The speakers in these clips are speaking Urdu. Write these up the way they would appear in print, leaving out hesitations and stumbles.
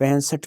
65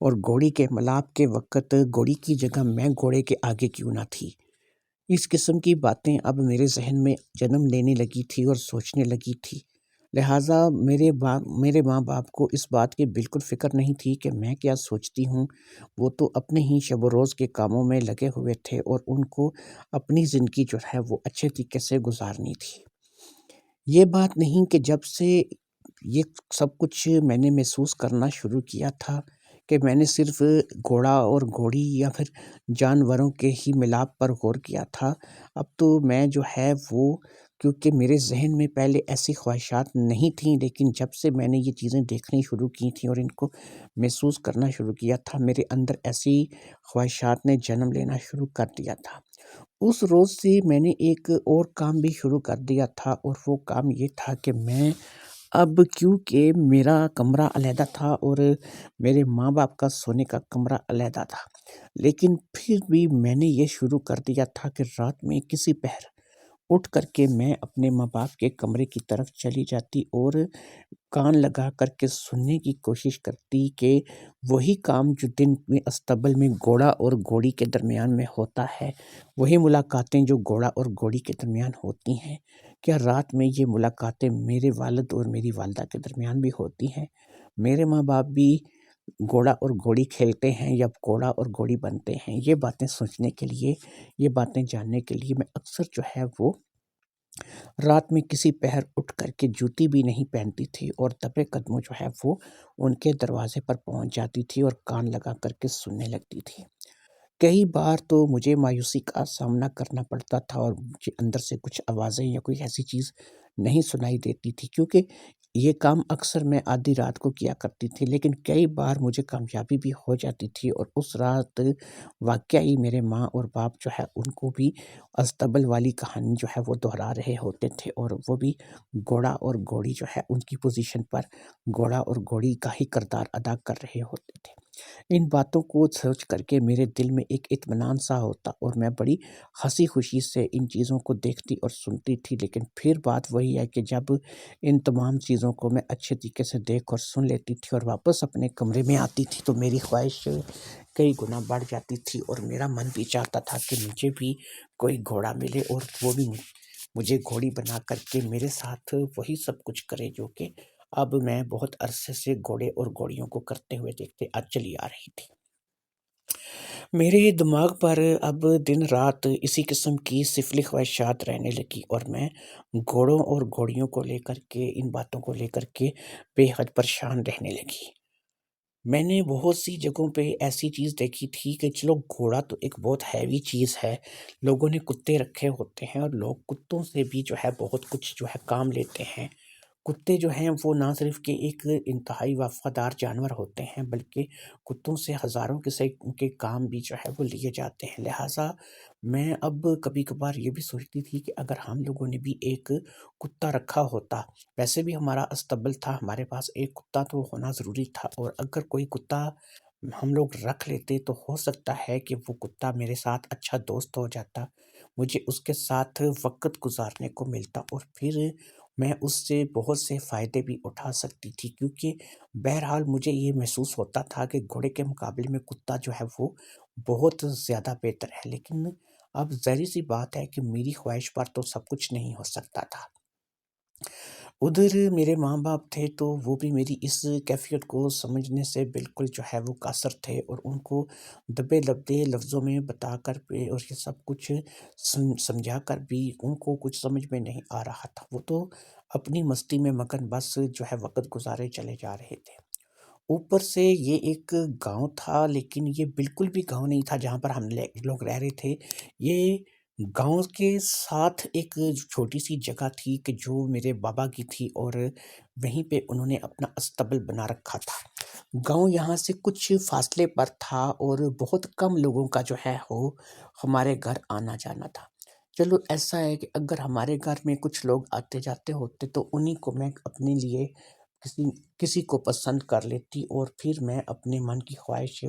اور گھوڑی کے ملاپ کے وقت گھوڑی کی جگہ میں گھوڑے کے آگے کیوں نہ تھی۔ اس قسم کی باتیں اب میرے ذہن میں جنم لینے لگی تھی اور سوچنے لگی تھی۔ لہٰذا میرے ماں باپ کو اس بات کی بالکل فکر نہیں تھی کہ میں کیا سوچتی ہوں۔ وہ تو اپنے ہی شب و روز کے کاموں میں لگے ہوئے تھے اور ان کو اپنی زندگی جو ہے وہ اچھے طریقے سے گزارنی تھی۔ یہ بات نہیں کہ جب سے یہ سب کچھ میں نے محسوس کرنا شروع کیا تھا کہ میں نے صرف گھوڑا اور گھوڑی یا پھر جانوروں کے ہی ملاپ پر غور کیا تھا۔ اب تو میں جو ہے وہ، کیونکہ میرے ذہن میں پہلے ایسی خواہشات نہیں تھیں، لیکن جب سے میں نے یہ چیزیں دیکھنی شروع کی تھیں اور ان کو محسوس کرنا شروع کیا تھا، میرے اندر ایسی خواہشات نے جنم لینا شروع کر دیا تھا۔ اس روز سے میں نے ایک اور کام بھی شروع کر دیا تھا، اور وہ کام یہ تھا کہ میں اب، کیونکہ میرا کمرہ علیحدہ تھا اور میرے ماں باپ کا سونے کا کمرہ علیحدہ تھا، لیکن پھر بھی میں نے یہ شروع کر دیا تھا کہ رات میں کسی پہر اٹھ کر کے میں اپنے ماں باپ کے کمرے کی طرف چلی جاتی اور کان لگا کر کے سننے کی کوشش کرتی کہ وہی کام جو دن میں استبل میں گھوڑا اور گھوڑی کے درمیان میں ہوتا ہے، وہی ملاقاتیں جو گھوڑا اور گھوڑی کے درمیان ہوتی ہیں، کیا رات میں یہ ملاقاتیں میرے والد اور میری والدہ کے درمیان بھی ہوتی ہیں؟ میرے ماں باپ بھی گھوڑا اور گھوڑی کھیلتے ہیں یا گھوڑا اور گھوڑی بنتے ہیں؟ یہ باتیں سوچنے کے لیے، یہ باتیں جاننے کے لیے میں اکثر جو ہے وہ رات میں کسی پہر اٹھ کر کے جوتی بھی نہیں پہنتی تھی اور دبے قدموں جو ہے وہ ان کے دروازے پر پہنچ جاتی تھی اور کان لگا کر کے سننے لگتی تھی۔ کئی بار تو مجھے مایوسی کا سامنا کرنا پڑتا تھا اور مجھے اندر سے کچھ آوازیں یا کوئی ایسی چیز نہیں سنائی دیتی تھی، کیونکہ یہ کام اکثر میں آدھی رات کو کیا کرتی تھی، لیکن کئی بار مجھے کامیابی بھی ہو جاتی تھی اور اس رات واقعی میرے ماں اور باپ جو ہے ان کو بھی استبل والی کہانی جو ہے وہ دہرا رہے ہوتے تھے، اور وہ بھی گھوڑا اور گھوڑی جو ہے ان کی پوزیشن پر گھوڑا اور گھوڑی کا ہی کردار ادا کر رہے ہوتے تھے۔ ان باتوں کو سوچ کر کے میرے دل میں ایک اطمینان سا ہوتا اور میں بڑی ہنسی خوشی سے ان چیزوں کو دیکھتی اور سنتی تھی، لیکن پھر بات وہی ہے کہ جب ان تمام چیزوں کو میں اچھے طریقے سے دیکھ اور سن لیتی تھی اور واپس اپنے کمرے میں آتی تھی تو میری خواہش کئی گنا بڑھ جاتی تھی اور میرا من بھی چاہتا تھا کہ مجھے بھی کوئی گھوڑا ملے اور وہ بھی مجھے گھوڑی بنا کر کے میرے ساتھ وہی سب کچھ کرے جو کہ اب میں بہت عرصے سے گھوڑے اور گھوڑیوں کو کرتے ہوئے دیکھتے چلی آ رہی تھی۔ میرے دماغ پر اب دن رات اسی قسم کی سفلی خواہشات رہنے لگی اور میں گھوڑوں اور گھوڑیوں کو لے کر کے، ان باتوں کو لے کر کے بے حد پریشان رہنے لگی۔ میں نے بہت سی جگہوں پہ ایسی چیز دیکھی تھی کہ چلو گھوڑا تو ایک بہت ہیوی چیز ہے، لوگوں نے کتے رکھے ہوتے ہیں اور لوگ کتوں سے بھی جو ہے بہت کچھ جو ہے کام لیتے ہیں۔ کتے جو ہیں وہ نہ صرف کہ ایک انتہائی وفادار جانور ہوتے ہیں، بلکہ کتوں سے ہزاروں کے کام بھی جو ہے وہ لیے جاتے ہیں۔ لہٰذا میں اب کبھی کبھار یہ بھی سوچتی تھی کہ اگر ہم لوگوں نے بھی ایک کتا رکھا ہوتا، ویسے بھی ہمارا استبل تھا، ہمارے پاس ایک کتا تو ہونا ضروری تھا، اور اگر کوئی کتا ہم لوگ رکھ لیتے تو ہو سکتا ہے کہ وہ کتا میرے ساتھ اچھا دوست ہو جاتا، مجھے اس کے ساتھ وقت گزارنے کو ملتا اور پھر میں اس سے بہت سے فائدے بھی اٹھا سکتی تھی، کیونکہ بہرحال مجھے یہ محسوس ہوتا تھا کہ گھوڑے کے مقابلے میں کتا جو ہے وہ بہت زیادہ بہتر ہے، لیکن اب ظاہر سی بات ہے کہ میری خواہش پر تو سب کچھ نہیں ہو سکتا تھا۔ ادھر میرے ماں باپ تھے تو وہ بھی میری اس کیفیت کو سمجھنے سے بالکل جو ہے وہ قاصر تھے، اور ان کو دبے لبدے لفظوں میں بتا کر بھی اور یہ سب کچھ سمجھا کر بھی ان کو کچھ سمجھ میں نہیں آ رہا تھا۔ وہ تو اپنی مستی میں مگن بس جو ہے وقت گزارے چلے جا رہے تھے۔ اوپر سے یہ ایک گاؤں تھا، لیکن یہ بالکل بھی گاؤں نہیں تھا جہاں پر ہم لوگ رہ رہے تھے۔ یہ گاؤں کے ساتھ ایک چھوٹی سی جگہ تھی کہ جو میرے بابا کی تھی، اور وہیں پہ انہوں نے اپنا استبل بنا رکھا تھا۔ گاؤں یہاں سے کچھ فاصلے پر تھا اور بہت کم لوگوں کا جو ہے وہ ہمارے گھر آنا جانا تھا۔ چلو ایسا ہے کہ اگر ہمارے گھر میں کچھ لوگ آتے جاتے ہوتے تو انہی کو میں اپنے لیے کسی کو پسند کر لیتی اور پھر میں اپنے من کی خواہش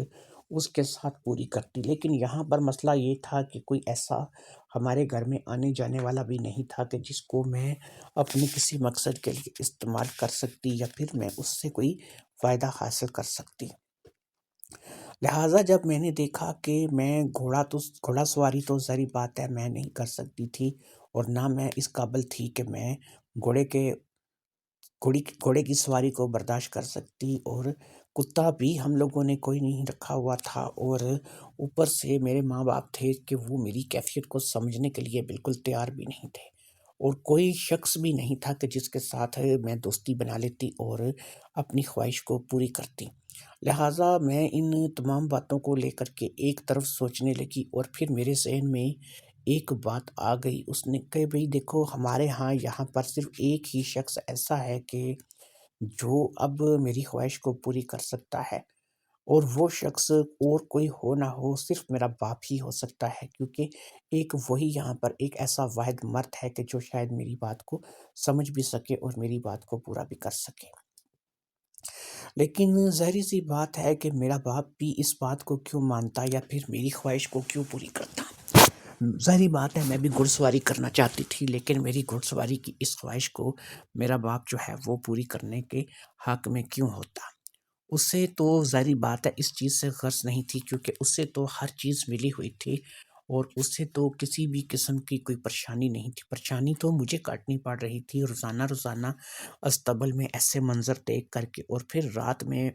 اس کے ساتھ پوری کرتی، لیکن یہاں پر مسئلہ یہ تھا کہ کوئی ایسا ہمارے گھر میں آنے جانے والا بھی نہیں تھا کہ جس کو میں اپنے کسی مقصد کے لیے استعمال کر سکتی یا پھر میں اس سے کوئی فائدہ حاصل کر سکتی۔ لہٰذا جب میں نے دیکھا کہ میں گھوڑا سواری تو ظاہر بات ہے میں نہیں کر سکتی تھی، اور نہ میں اس قابل تھی کہ میں گھوڑے کے گھوڑے کی سواری کو برداشت کر سکتی، اور کتا بھی ہم لوگوں نے کوئی نہیں رکھا ہوا تھا، اور اوپر سے میرے ماں باپ تھے کہ وہ میری کیفیت کو سمجھنے کے لیے بالکل تیار بھی نہیں تھے، اور کوئی شخص بھی نہیں تھا کہ جس کے ساتھ میں دوستی بنا لیتی اور اپنی خواہش کو پوری کرتی۔ لہٰذا میں ان تمام باتوں کو لے کر کے ایک طرف سوچنے لگی، اور پھر میرے ذہن میں ایک بات آ گئی، اس نے کہ بھئی دیکھو ہمارے ہاں یہاں پر صرف ایک ہی شخص ایسا ہے کہ جو اب میری خواہش کو پوری کر سکتا ہے، اور وہ شخص اور کوئی ہو نہ ہو صرف میرا باپ ہی ہو سکتا ہے، کیونکہ ایک وہی یہاں پر ایک ایسا واحد مرد ہے کہ جو شاید میری بات کو سمجھ بھی سکے اور میری بات کو پورا بھی کر سکے۔ لیکن ظاہر سی بات ہے کہ میرا باپ بھی اس بات کو کیوں مانتا یا پھر میری خواہش کو کیوں پوری کرتا؟ ظاہری بات ہے میں بھی گھڑ سواری کرنا چاہتی تھی، لیکن میری گھڑ سواری کی اس خواہش کو میرا باپ جو ہے وہ پوری کرنے کے حق میں کیوں ہوتا؟ اسے تو ظاہری بات ہے اس چیز سے غرض نہیں تھی، کیونکہ اسے تو ہر چیز ملی ہوئی تھی، اور اسے تو کسی بھی قسم کی کوئی پریشانی نہیں تھی۔ پریشانی تو مجھے کاٹنی پڑ رہی تھی روزانہ روزانہ اصطبل میں ایسے منظر دیکھ کر کے، اور پھر رات میں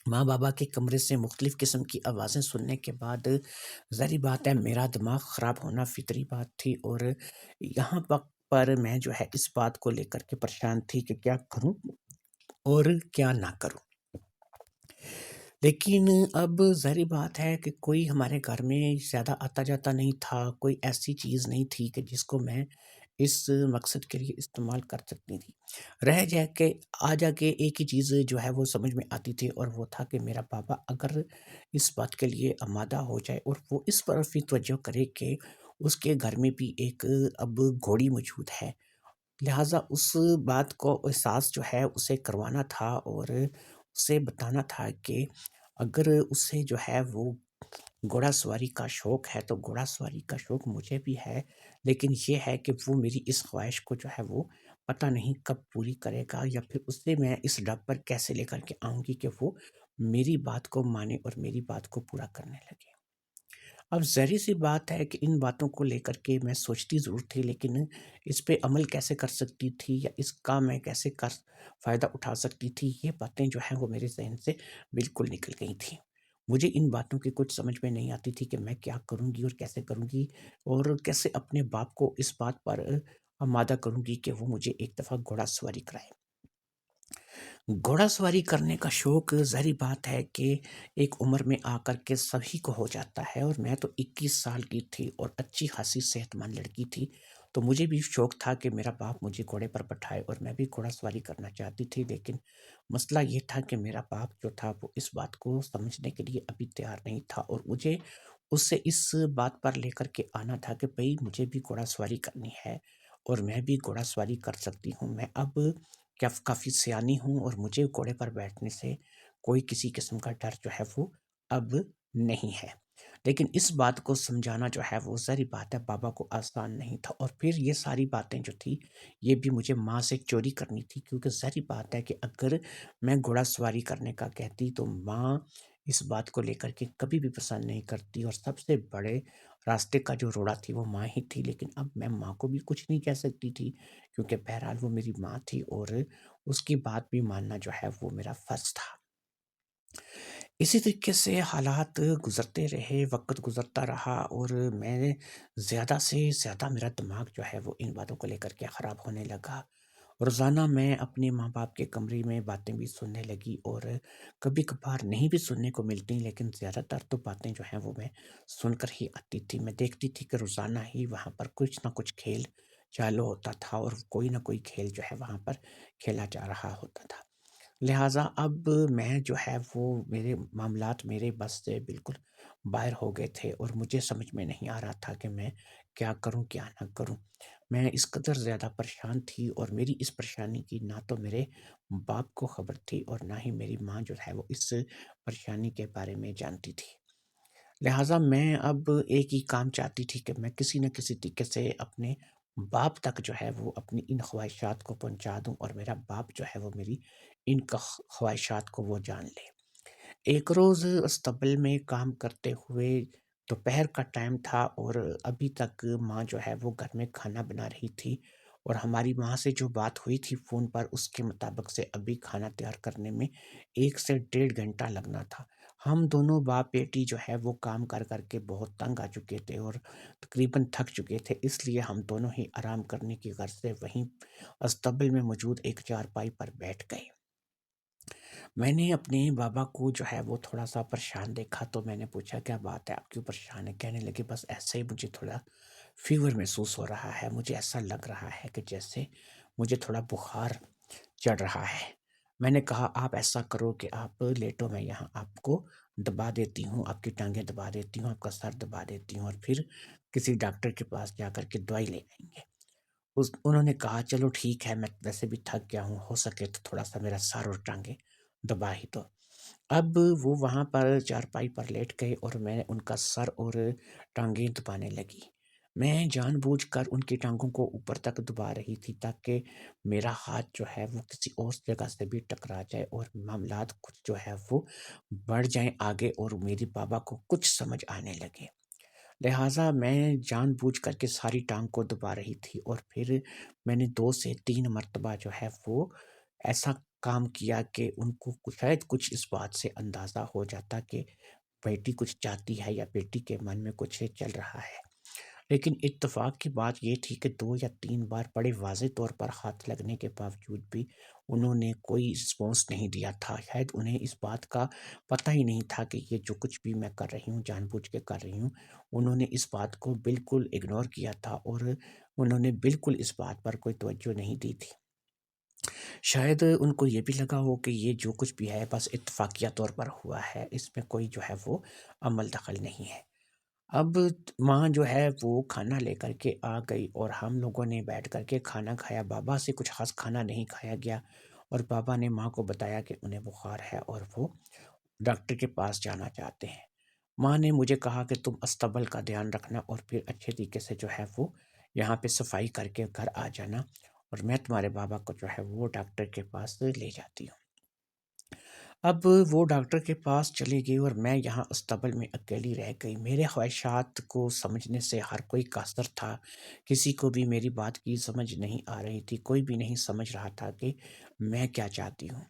ماں بابا کے کمرے سے مختلف قسم کی آوازیں سننے کے بعد ظاہری بات ہے میرا دماغ خراب ہونا فطری بات تھی، اور یہاں پر میں جو ہے اس بات کو لے کر کے پریشان تھی کہ کیا کروں اور کیا نہ کروں۔ لیکن اب ظاہری بات ہے کہ کوئی ہمارے گھر میں زیادہ آتا جاتا نہیں تھا، کوئی ایسی چیز نہیں تھی کہ جس کو میں اس مقصد کے لیے استعمال کر سکتی تھی۔ رہ جا کے آ جا کے ایک ہی چیز جو ہے وہ سمجھ میں آتی تھی، اور وہ تھا کہ میرا بابا اگر اس بات کے لیے آمادہ ہو جائے اور وہ اس طرف بھی توجہ کرے کہ اس کے گھر میں بھی ایک اب گھوڑی موجود ہے، لہٰذا اس بات کو احساس جو ہے اسے کروانا تھا، اور اسے بتانا تھا کہ اگر اسے جو ہے وہ گھوڑا سواری کا شوق ہے تو گھوڑا سواری کا شوق مجھے بھی ہے، لیکن یہ ہے کہ وہ میری اس خواہش کو جو ہے وہ پتہ نہیں کب پوری کرے گا، یا پھر اسے میں اس ڈب پر کیسے لے کر کے آؤں گی کہ وہ میری بات کو مانے اور میری بات کو پورا کرنے لگے۔ اب ظاہر سی بات ہے کہ ان باتوں کو لے کر کے میں سوچتی ضرور تھی، لیکن اس پہ عمل کیسے کر سکتی تھی یا اس کا میں کیسے فائدہ اٹھا سکتی تھی، یہ باتیں جو ہیں وہ میرے ذہن سے بالکل نکل گئی تھیں۔ مجھے ان باتوں کی کچھ سمجھ میں نہیں آتی تھی کہ میں کیا کروں گی اور کیسے کروں گی، اور کیسے اپنے باپ کو اس بات پر آمادہ کروں گی کہ وہ مجھے ایک دفعہ گھوڑا سواری کرائے۔ گھوڑا سواری کرنے کا شوق ظاہری بات ہے کہ ایک عمر میں آ کر کے سبھی کو ہو جاتا ہے، اور میں تو 21 سال کی تھی اور اچھی خاصی صحت مند لڑکی تھی، تو مجھے بھی شوق تھا کہ میرا باپ مجھے گھوڑے پر بٹھائے اور میں بھی گھوڑا سواری کرنا چاہتی تھی، لیکن مسئلہ یہ تھا کہ میرا باپ جو تھا وہ اس بات کو سمجھنے کے لیے ابھی تیار نہیں تھا، اور مجھے اس سے اس بات پر لے کر کے آنا تھا کہ بھئی مجھے بھی گھوڑا سواری کرنی ہے، اور میں بھی گھوڑا سواری کر سکتی ہوں، میں اب کیا کافی سیانی ہوں، اور مجھے گھوڑے پر بیٹھنے سے کوئی کسی قسم کا ڈر جو ہے وہ اب نہیں ہے۔ لیکن اس بات کو سمجھانا جو ہے وہ ظاہری بات ہے بابا کو آسان نہیں تھا، اور پھر یہ ساری باتیں جو تھی یہ بھی مجھے ماں سے چوری کرنی تھی، کیونکہ ظاہری بات ہے کہ اگر میں گھوڑا سواری کرنے کا کہتی تو ماں اس بات کو لے کر کے کبھی بھی پسند نہیں کرتی، اور سب سے بڑے راستے کا جو روڑا تھی وہ ماں ہی تھی، لیکن اب میں ماں کو بھی کچھ نہیں کہہ سکتی تھی، کیونکہ بہرحال وہ میری ماں تھی اور اس کی بات بھی ماننا جو ہے وہ میرا فرض تھا۔ اسی طریقے سے حالات گزرتے رہے، وقت گزرتا رہا، اور میں زیادہ سے زیادہ میرا دماغ جو ہے وہ ان باتوں کو لے کر کے خراب ہونے لگا۔ روزانہ میں اپنے ماں باپ کے کمرے میں باتیں بھی سننے لگی، اور کبھی کبھار نہیں بھی سننے کو ملتی، لیکن زیادہ تر تو باتیں جو ہیں وہ میں سن کر ہی آتی تھی۔ میں دیکھتی تھی کہ روزانہ ہی وہاں پر کچھ نہ کچھ کھیل چالو ہوتا تھا، اور کوئی نہ کوئی کھیل جو ہے وہاں پر کھیلا جا رہا ہوتا تھا۔ لہٰذا اب میں جو ہے وہ میرے معاملات میرے بس سے بالکل باہر ہو گئے تھے، اور مجھے سمجھ میں نہیں آ رہا تھا کہ میں کیا کروں کیا نہ کروں۔ میں اس قدر زیادہ پریشان تھی، اور میری اس پریشانی کی نہ تو میرے باپ کو خبر تھی اور نہ ہی میری ماں جو ہے وہ اس پریشانی کے بارے میں جانتی تھی۔ لہٰذا میں اب ایک ہی کام چاہتی تھی کہ میں کسی نہ کسی طریقے سے اپنے باپ تک جو ہے وہ اپنی ان خواہشات کو پہنچا دوں، اور میرا باپ جو ہے وہ میری ان خواہشات کو وہ جان لے۔ ایک روز استبل میں کام کرتے ہوئے دوپہر کا ٹائم تھا اور ابھی تک ماں جو ہے وہ گھر میں کھانا بنا رہی تھی، اور ہماری ماں سے جو بات ہوئی تھی فون پر اس کے مطابق سے ابھی کھانا تیار کرنے میں 1 سے 1.5 گھنٹہ لگنا تھا۔ ہم دونوں باپ بیٹی جو ہے وہ کام کر کر کے بہت تنگ آ چکے تھے اور تقریباً تھک چکے تھے، اس لیے ہم دونوں ہی آرام کرنے کی غرض سے وہیں استبل میں موجود ایک چارپائی پر بیٹھ گئے۔ میں نے اپنے بابا کو جو ہے وہ تھوڑا سا پریشان دیکھا تو میں نے پوچھا کیا بات ہے، آپ کیوں پریشان ہیں؟ کہنے لگے بس ایسے ہی مجھے تھوڑا فیور محسوس ہو رہا ہے، مجھے ایسا لگ رہا ہے کہ جیسے مجھے تھوڑا بخار چڑھ رہا ہے۔ میں نے کہا آپ ایسا کرو کہ آپ لیٹو، میں یہاں آپ کو دبا دیتی ہوں، آپ کی ٹانگیں دبا دیتی ہوں، آپ کا سر دبا دیتی ہوں، اور پھر کسی ڈاکٹر کے پاس جا کر کے دوائی لے آئیں گے۔ انہوں نے کہا چلو ٹھیک ہے، میں ویسے بھی تھک گیا ہوں، ہو سکے تو تھوڑا سا میرا سر اور ٹانگیں دبا ہی دو۔ اب وہ وہاں پر چارپائی پر لیٹ گئے اور میں ان کا سر اور ٹانگیں دبانے لگی۔ میں جان بوجھ کر ان کی ٹانگوں کو اوپر تک دبا رہی تھی تاکہ میرا ہاتھ جو ہے وہ کسی اور جگہ سے بھی ٹکرا جائے اور معاملات کچھ جو ہے وہ بڑھ جائیں آگے اور میری بابا کو کچھ سمجھ آنے لگے۔ لہٰذا میں جان بوجھ کر کے ساری ٹانگ کو دبا رہی تھی، اور پھر میں نے 2 سے 3 مرتبہ جو ہے وہ ایسا کام کیا کہ ان کو شاید کچھ اس بات سے اندازہ ہو جاتا کہ بیٹی کچھ چاہتی ہے یا بیٹی کے من میں کچھ چل رہا ہے۔ لیکن اتفاق کی بات یہ تھی کہ 2 یا 3 بار بڑے واضح طور پر ہاتھ لگنے کے باوجود بھی انہوں نے کوئی رسپانس نہیں دیا تھا۔ شاید انہیں اس بات کا پتہ ہی نہیں تھا کہ یہ جو کچھ بھی میں کر رہی ہوں جان بوجھ کے کر رہی ہوں۔ انہوں نے اس بات کو بالکل اگنور کیا تھا اور انہوں نے بالکل اس بات پر کوئی توجہ نہیں دی تھی۔ شاید ان کو یہ بھی لگا ہو کہ یہ جو کچھ بھی ہے بس اتفاقیہ طور پر ہوا ہے، اس میں کوئی جو ہے وہ عمل دخل نہیں ہے۔ اب ماں جو ہے وہ کھانا لے کر کے آ گئی اور ہم لوگوں نے بیٹھ کر کے کھانا کھایا۔ بابا سے کچھ خاص کھانا نہیں کھایا گیا اور بابا نے ماں کو بتایا کہ انہیں بخار ہے اور وہ ڈاکٹر کے پاس جانا چاہتے ہیں۔ ماں نے مجھے کہا کہ تم استبل کا دھیان رکھنا اور پھر اچھے طریقے سے جو ہے وہ یہاں پہ صفائی کر کے گھر آ جانا، اور میں تمہارے بابا کو جو ہے وہ ڈاکٹر کے پاس لے جاتی ہوں۔ اب وہ ڈاکٹر کے پاس چلی گئی اور میں یہاں استبل میں اکیلی رہ گئی۔ میرے خواہشات کو سمجھنے سے ہر کوئی قاصر تھا، کسی کو بھی میری بات کی سمجھ نہیں آ رہی تھی، کوئی بھی نہیں سمجھ رہا تھا کہ میں کیا چاہتی ہوں،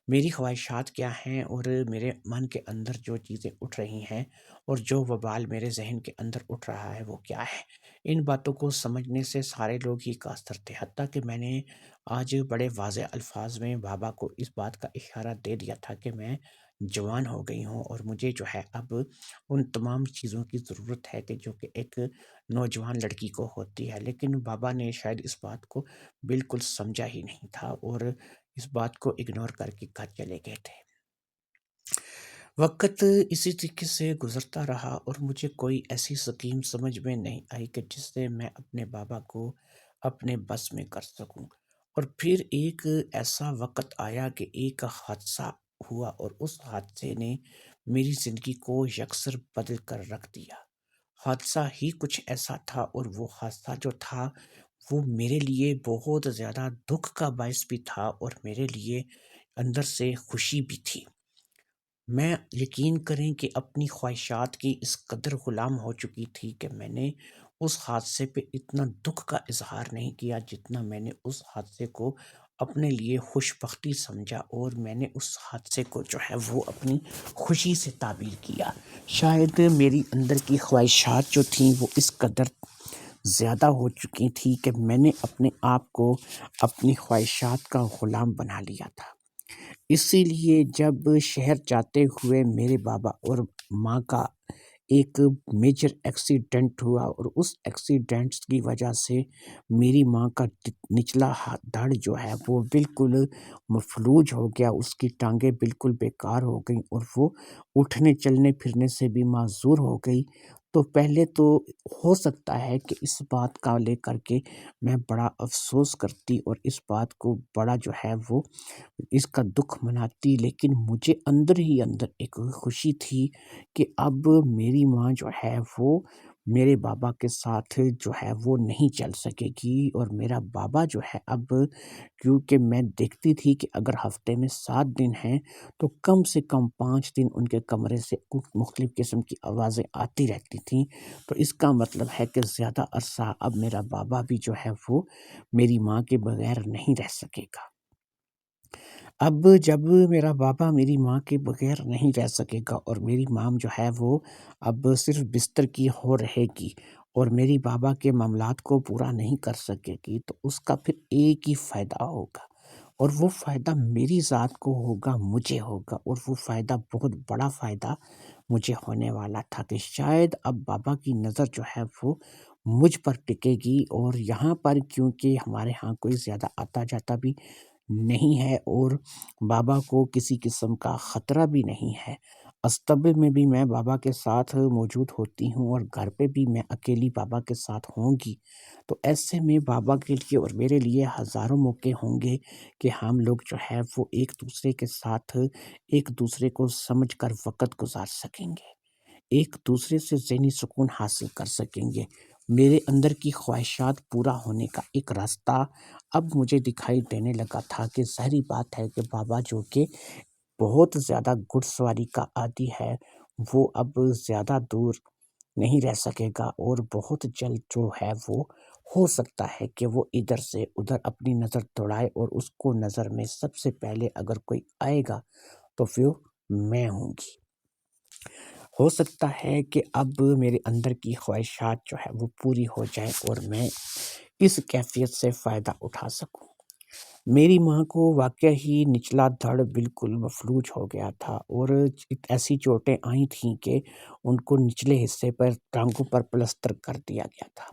میری خواہشات کیا ہیں، اور میرے من کے اندر جو چیزیں اٹھ رہی ہیں اور جو وبال میرے ذہن کے اندر اٹھ رہا ہے وہ کیا ہے۔ ان باتوں کو سمجھنے سے سارے لوگ ہی قاصر تھے، حتیٰ کہ میں نے آج بڑے واضح الفاظ میں بابا کو اس بات کا اشارہ دے دیا تھا کہ میں جوان ہو گئی ہوں اور مجھے جو ہے اب ان تمام چیزوں کی ضرورت ہے کہ جو کہ ایک نوجوان لڑکی کو ہوتی ہے۔ لیکن بابا نے شاید اس بات کو بالکل سمجھا ہی نہیں تھا اور اس بات کو اگنور کر کے گھر چلے گئے تھے۔ وقت اسی طریقے سے گزرتا رہا اور مجھے کوئی ایسی سکیم سمجھ میں نہیں آئی کہ جس سے میں اپنے بابا کو اپنے بس میں کر سکوں۔ اور پھر ایک ایسا وقت آیا کہ ایک حادثہ ہوا اور اس حادثے نے میری زندگی کو یکسر بدل کر رکھ دیا۔ حادثہ ہی کچھ ایسا تھا اور وہ حادثہ جو تھا وہ میرے لیے بہت زیادہ دکھ کا باعث بھی تھا اور میرے لیے اندر سے خوشی بھی تھی۔ میں یقین کریں کہ اپنی خواہشات کی اس قدر غلام ہو چکی تھی کہ میں نے اس حادثے پہ اتنا دکھ کا اظہار نہیں کیا جتنا میں نے اس حادثے کو اپنے لیے خوش بختی سمجھا، اور میں نے اس حادثے کو جو ہے وہ اپنی خوشی سے تعبیر کیا۔ شاید میری اندر کی خواہشات جو تھیں وہ اس قدر زیادہ ہو چکی تھی کہ میں نے اپنے آپ کو اپنی خواہشات کا غلام بنا لیا تھا۔ اسی لیے جب شہر جاتے ہوئے میرے بابا اور ماں کا ایک میجر ایکسیڈنٹ ہوا اور اس ایکسیڈنٹ کی وجہ سے میری ماں کا نچلا دھڑ جو ہے وہ بالکل مفلوج ہو گیا، اس کی ٹانگیں بالکل بیکار ہو گئیں اور وہ اٹھنے چلنے پھرنے سے بھی معذور ہو گئی۔ تو پہلے تو ہو سکتا ہے کہ اس بات کا لے کر کے میں بڑا افسوس کرتی اور اس بات کو بڑا جو ہے وہ اس کا دکھ مناتی، لیکن مجھے اندر ہی اندر ایک خوشی تھی کہ اب میری ماں جو ہے وہ میرے بابا کے ساتھ جو ہے وہ نہیں چل سکے گی، اور میرا بابا جو ہے اب، کیونکہ میں دیکھتی تھی کہ اگر ہفتے میں 7 دن ہیں تو کم سے کم 5 دن ان کے کمرے سے مختلف قسم کی آوازیں آتی رہتی تھیں، تو اس کا مطلب ہے کہ زیادہ عرصہ اب میرا بابا بھی جو ہے وہ میری ماں کے بغیر نہیں رہ سکے گا۔ اب جب میرا بابا میری ماں کے بغیر نہیں رہ سکے گا اور میری ماں جو ہے وہ اب صرف بستر کی ہو رہے گی اور میری بابا کے معاملات کو پورا نہیں کر سکے گی، تو اس کا پھر ایک ہی فائدہ ہوگا، اور وہ فائدہ میری ذات کو ہوگا، مجھے ہوگا، اور وہ فائدہ بہت بڑا فائدہ مجھے ہونے والا تھا کہ شاید اب بابا کی نظر جو ہے وہ مجھ پر ٹکے گی، اور یہاں پر کیونکہ ہمارے ہاں کوئی زیادہ آتا جاتا بھی نہیں ہے اور بابا کو کسی قسم کا خطرہ بھی نہیں ہے، استقبل میں بھی میں بابا کے ساتھ موجود ہوتی ہوں اور گھر پہ بھی میں اکیلی بابا کے ساتھ ہوں گی، تو ایسے میں بابا کے لیے اور میرے لیے ہزاروں موقع ہوں گے کہ ہم لوگ جو ہے وہ ایک دوسرے کے ساتھ ایک دوسرے کو سمجھ کر وقت گزار سکیں گے، ایک دوسرے سے ذہنی سکون حاصل کر سکیں گے۔ میرے اندر کی خواہشات پورا ہونے کا ایک راستہ اب مجھے دکھائی دینے لگا تھا کہ ظاہری بات ہے کہ بابا جو کہ بہت زیادہ گھڑ سواری کا عادی ہے، وہ اب زیادہ دور نہیں رہ سکے گا، اور بہت جلد جو ہے وہ ہو سکتا ہے کہ وہ ادھر سے ادھر اپنی نظر دوڑائے، اور اس کو نظر میں سب سے پہلے اگر کوئی آئے گا تو پھر میں ہوں گی۔ ہو سکتا ہے کہ اب میرے اندر کی خواہشات جو ہے وہ پوری ہو جائے اور میں اس کیفیت سے فائدہ اٹھا سکوں۔ میری ماں کو واقعہ ہی نچلا دھڑ بالکل مفلوج ہو گیا تھا، اور ایسی چوٹیں آئی تھیں کہ ان کو نچلے حصے پر ٹانگوں پر پلستر کر دیا گیا تھا۔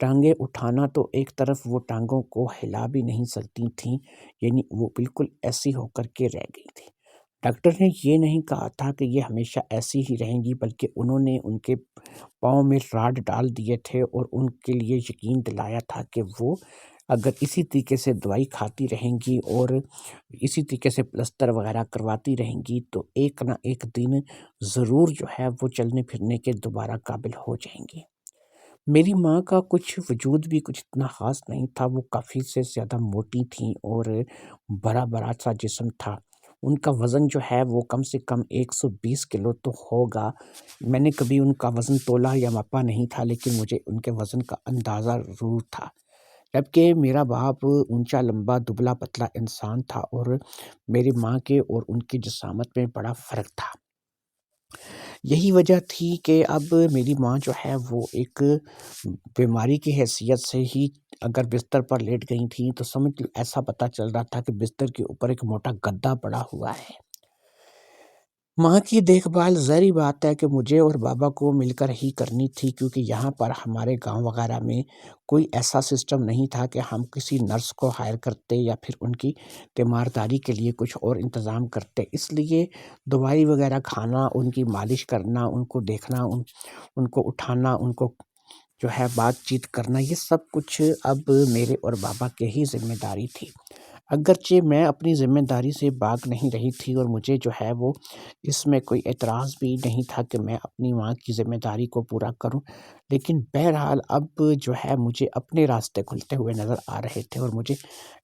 ٹانگیں اٹھانا تو ایک طرف، وہ ٹانگوں کو ہلا بھی نہیں سکتی تھیں، یعنی وہ بالکل ایسی ہو کر کے رہ گئی تھی۔ ڈاکٹر نے یہ نہیں کہا تھا کہ یہ ہمیشہ ایسی ہی رہیں گی، بلکہ انہوں نے ان کے پاؤں میں راڈ ڈال دیے تھے اور ان کے لیے یقین دلایا تھا کہ وہ اگر اسی طریقے سے دوائی کھاتی رہیں گی اور اسی طریقے سے پلستر وغیرہ کرواتی رہیں گی تو ایک نہ ایک دن ضرور جو ہے وہ چلنے پھرنے کے دوبارہ قابل ہو جائیں گی۔ میری ماں کا کچھ وجود بھی کچھ اتنا خاص نہیں تھا، وہ کافی سے زیادہ موٹی تھیں اور بڑا بڑا سا جسم تھا۔ ان کا وزن جو ہے وہ کم سے کم 120 کلو تو ہوگا۔ میں نے کبھی ان کا وزن تولا یا ماپا نہیں تھا، لیکن مجھے ان کے وزن کا اندازہ ضرور تھا۔ جبکہ میرا باپ اونچا لمبا دبلا پتلا انسان تھا، اور میری ماں کے اور ان کی جسامت میں بڑا فرق تھا۔ یہی وجہ تھی کہ اب میری ماں جو ہے وہ ایک بیماری کی حیثیت سے ہی اگر بستر پر لیٹ گئی تھیں تو سمجھ ایسا پتہ چل رہا تھا کہ بستر کے اوپر ایک موٹا گدا پڑا ہوا ہے۔ ماں کی دیکھ بھال ظاہری بات ہے کہ مجھے اور بابا کو مل کر ہی کرنی تھی، کیونکہ یہاں پر ہمارے گاؤں وغیرہ میں کوئی ایسا سسٹم نہیں تھا کہ ہم کسی نرس کو ہائر کرتے یا پھر ان کی تیمارداری کے لیے کچھ اور انتظام کرتے، اس لیے دوائی وغیرہ کھانا، ان کی مالش کرنا، ان کو دیکھنا، ان کو اٹھانا، ان کو جو ہے بات چیت کرنا، یہ سب کچھ اب میرے اور بابا کے ہی ذمہ داری تھی۔ اگرچہ میں اپنی ذمہ داری سے باغ نہیں رہی تھی اور مجھے جو ہے وہ اس میں کوئی اعتراض بھی نہیں تھا کہ میں اپنی ماں کی ذمہ داری کو پورا کروں، لیکن بہرحال اب جو ہے مجھے اپنے راستے کھلتے ہوئے نظر آ رہے تھے، اور مجھے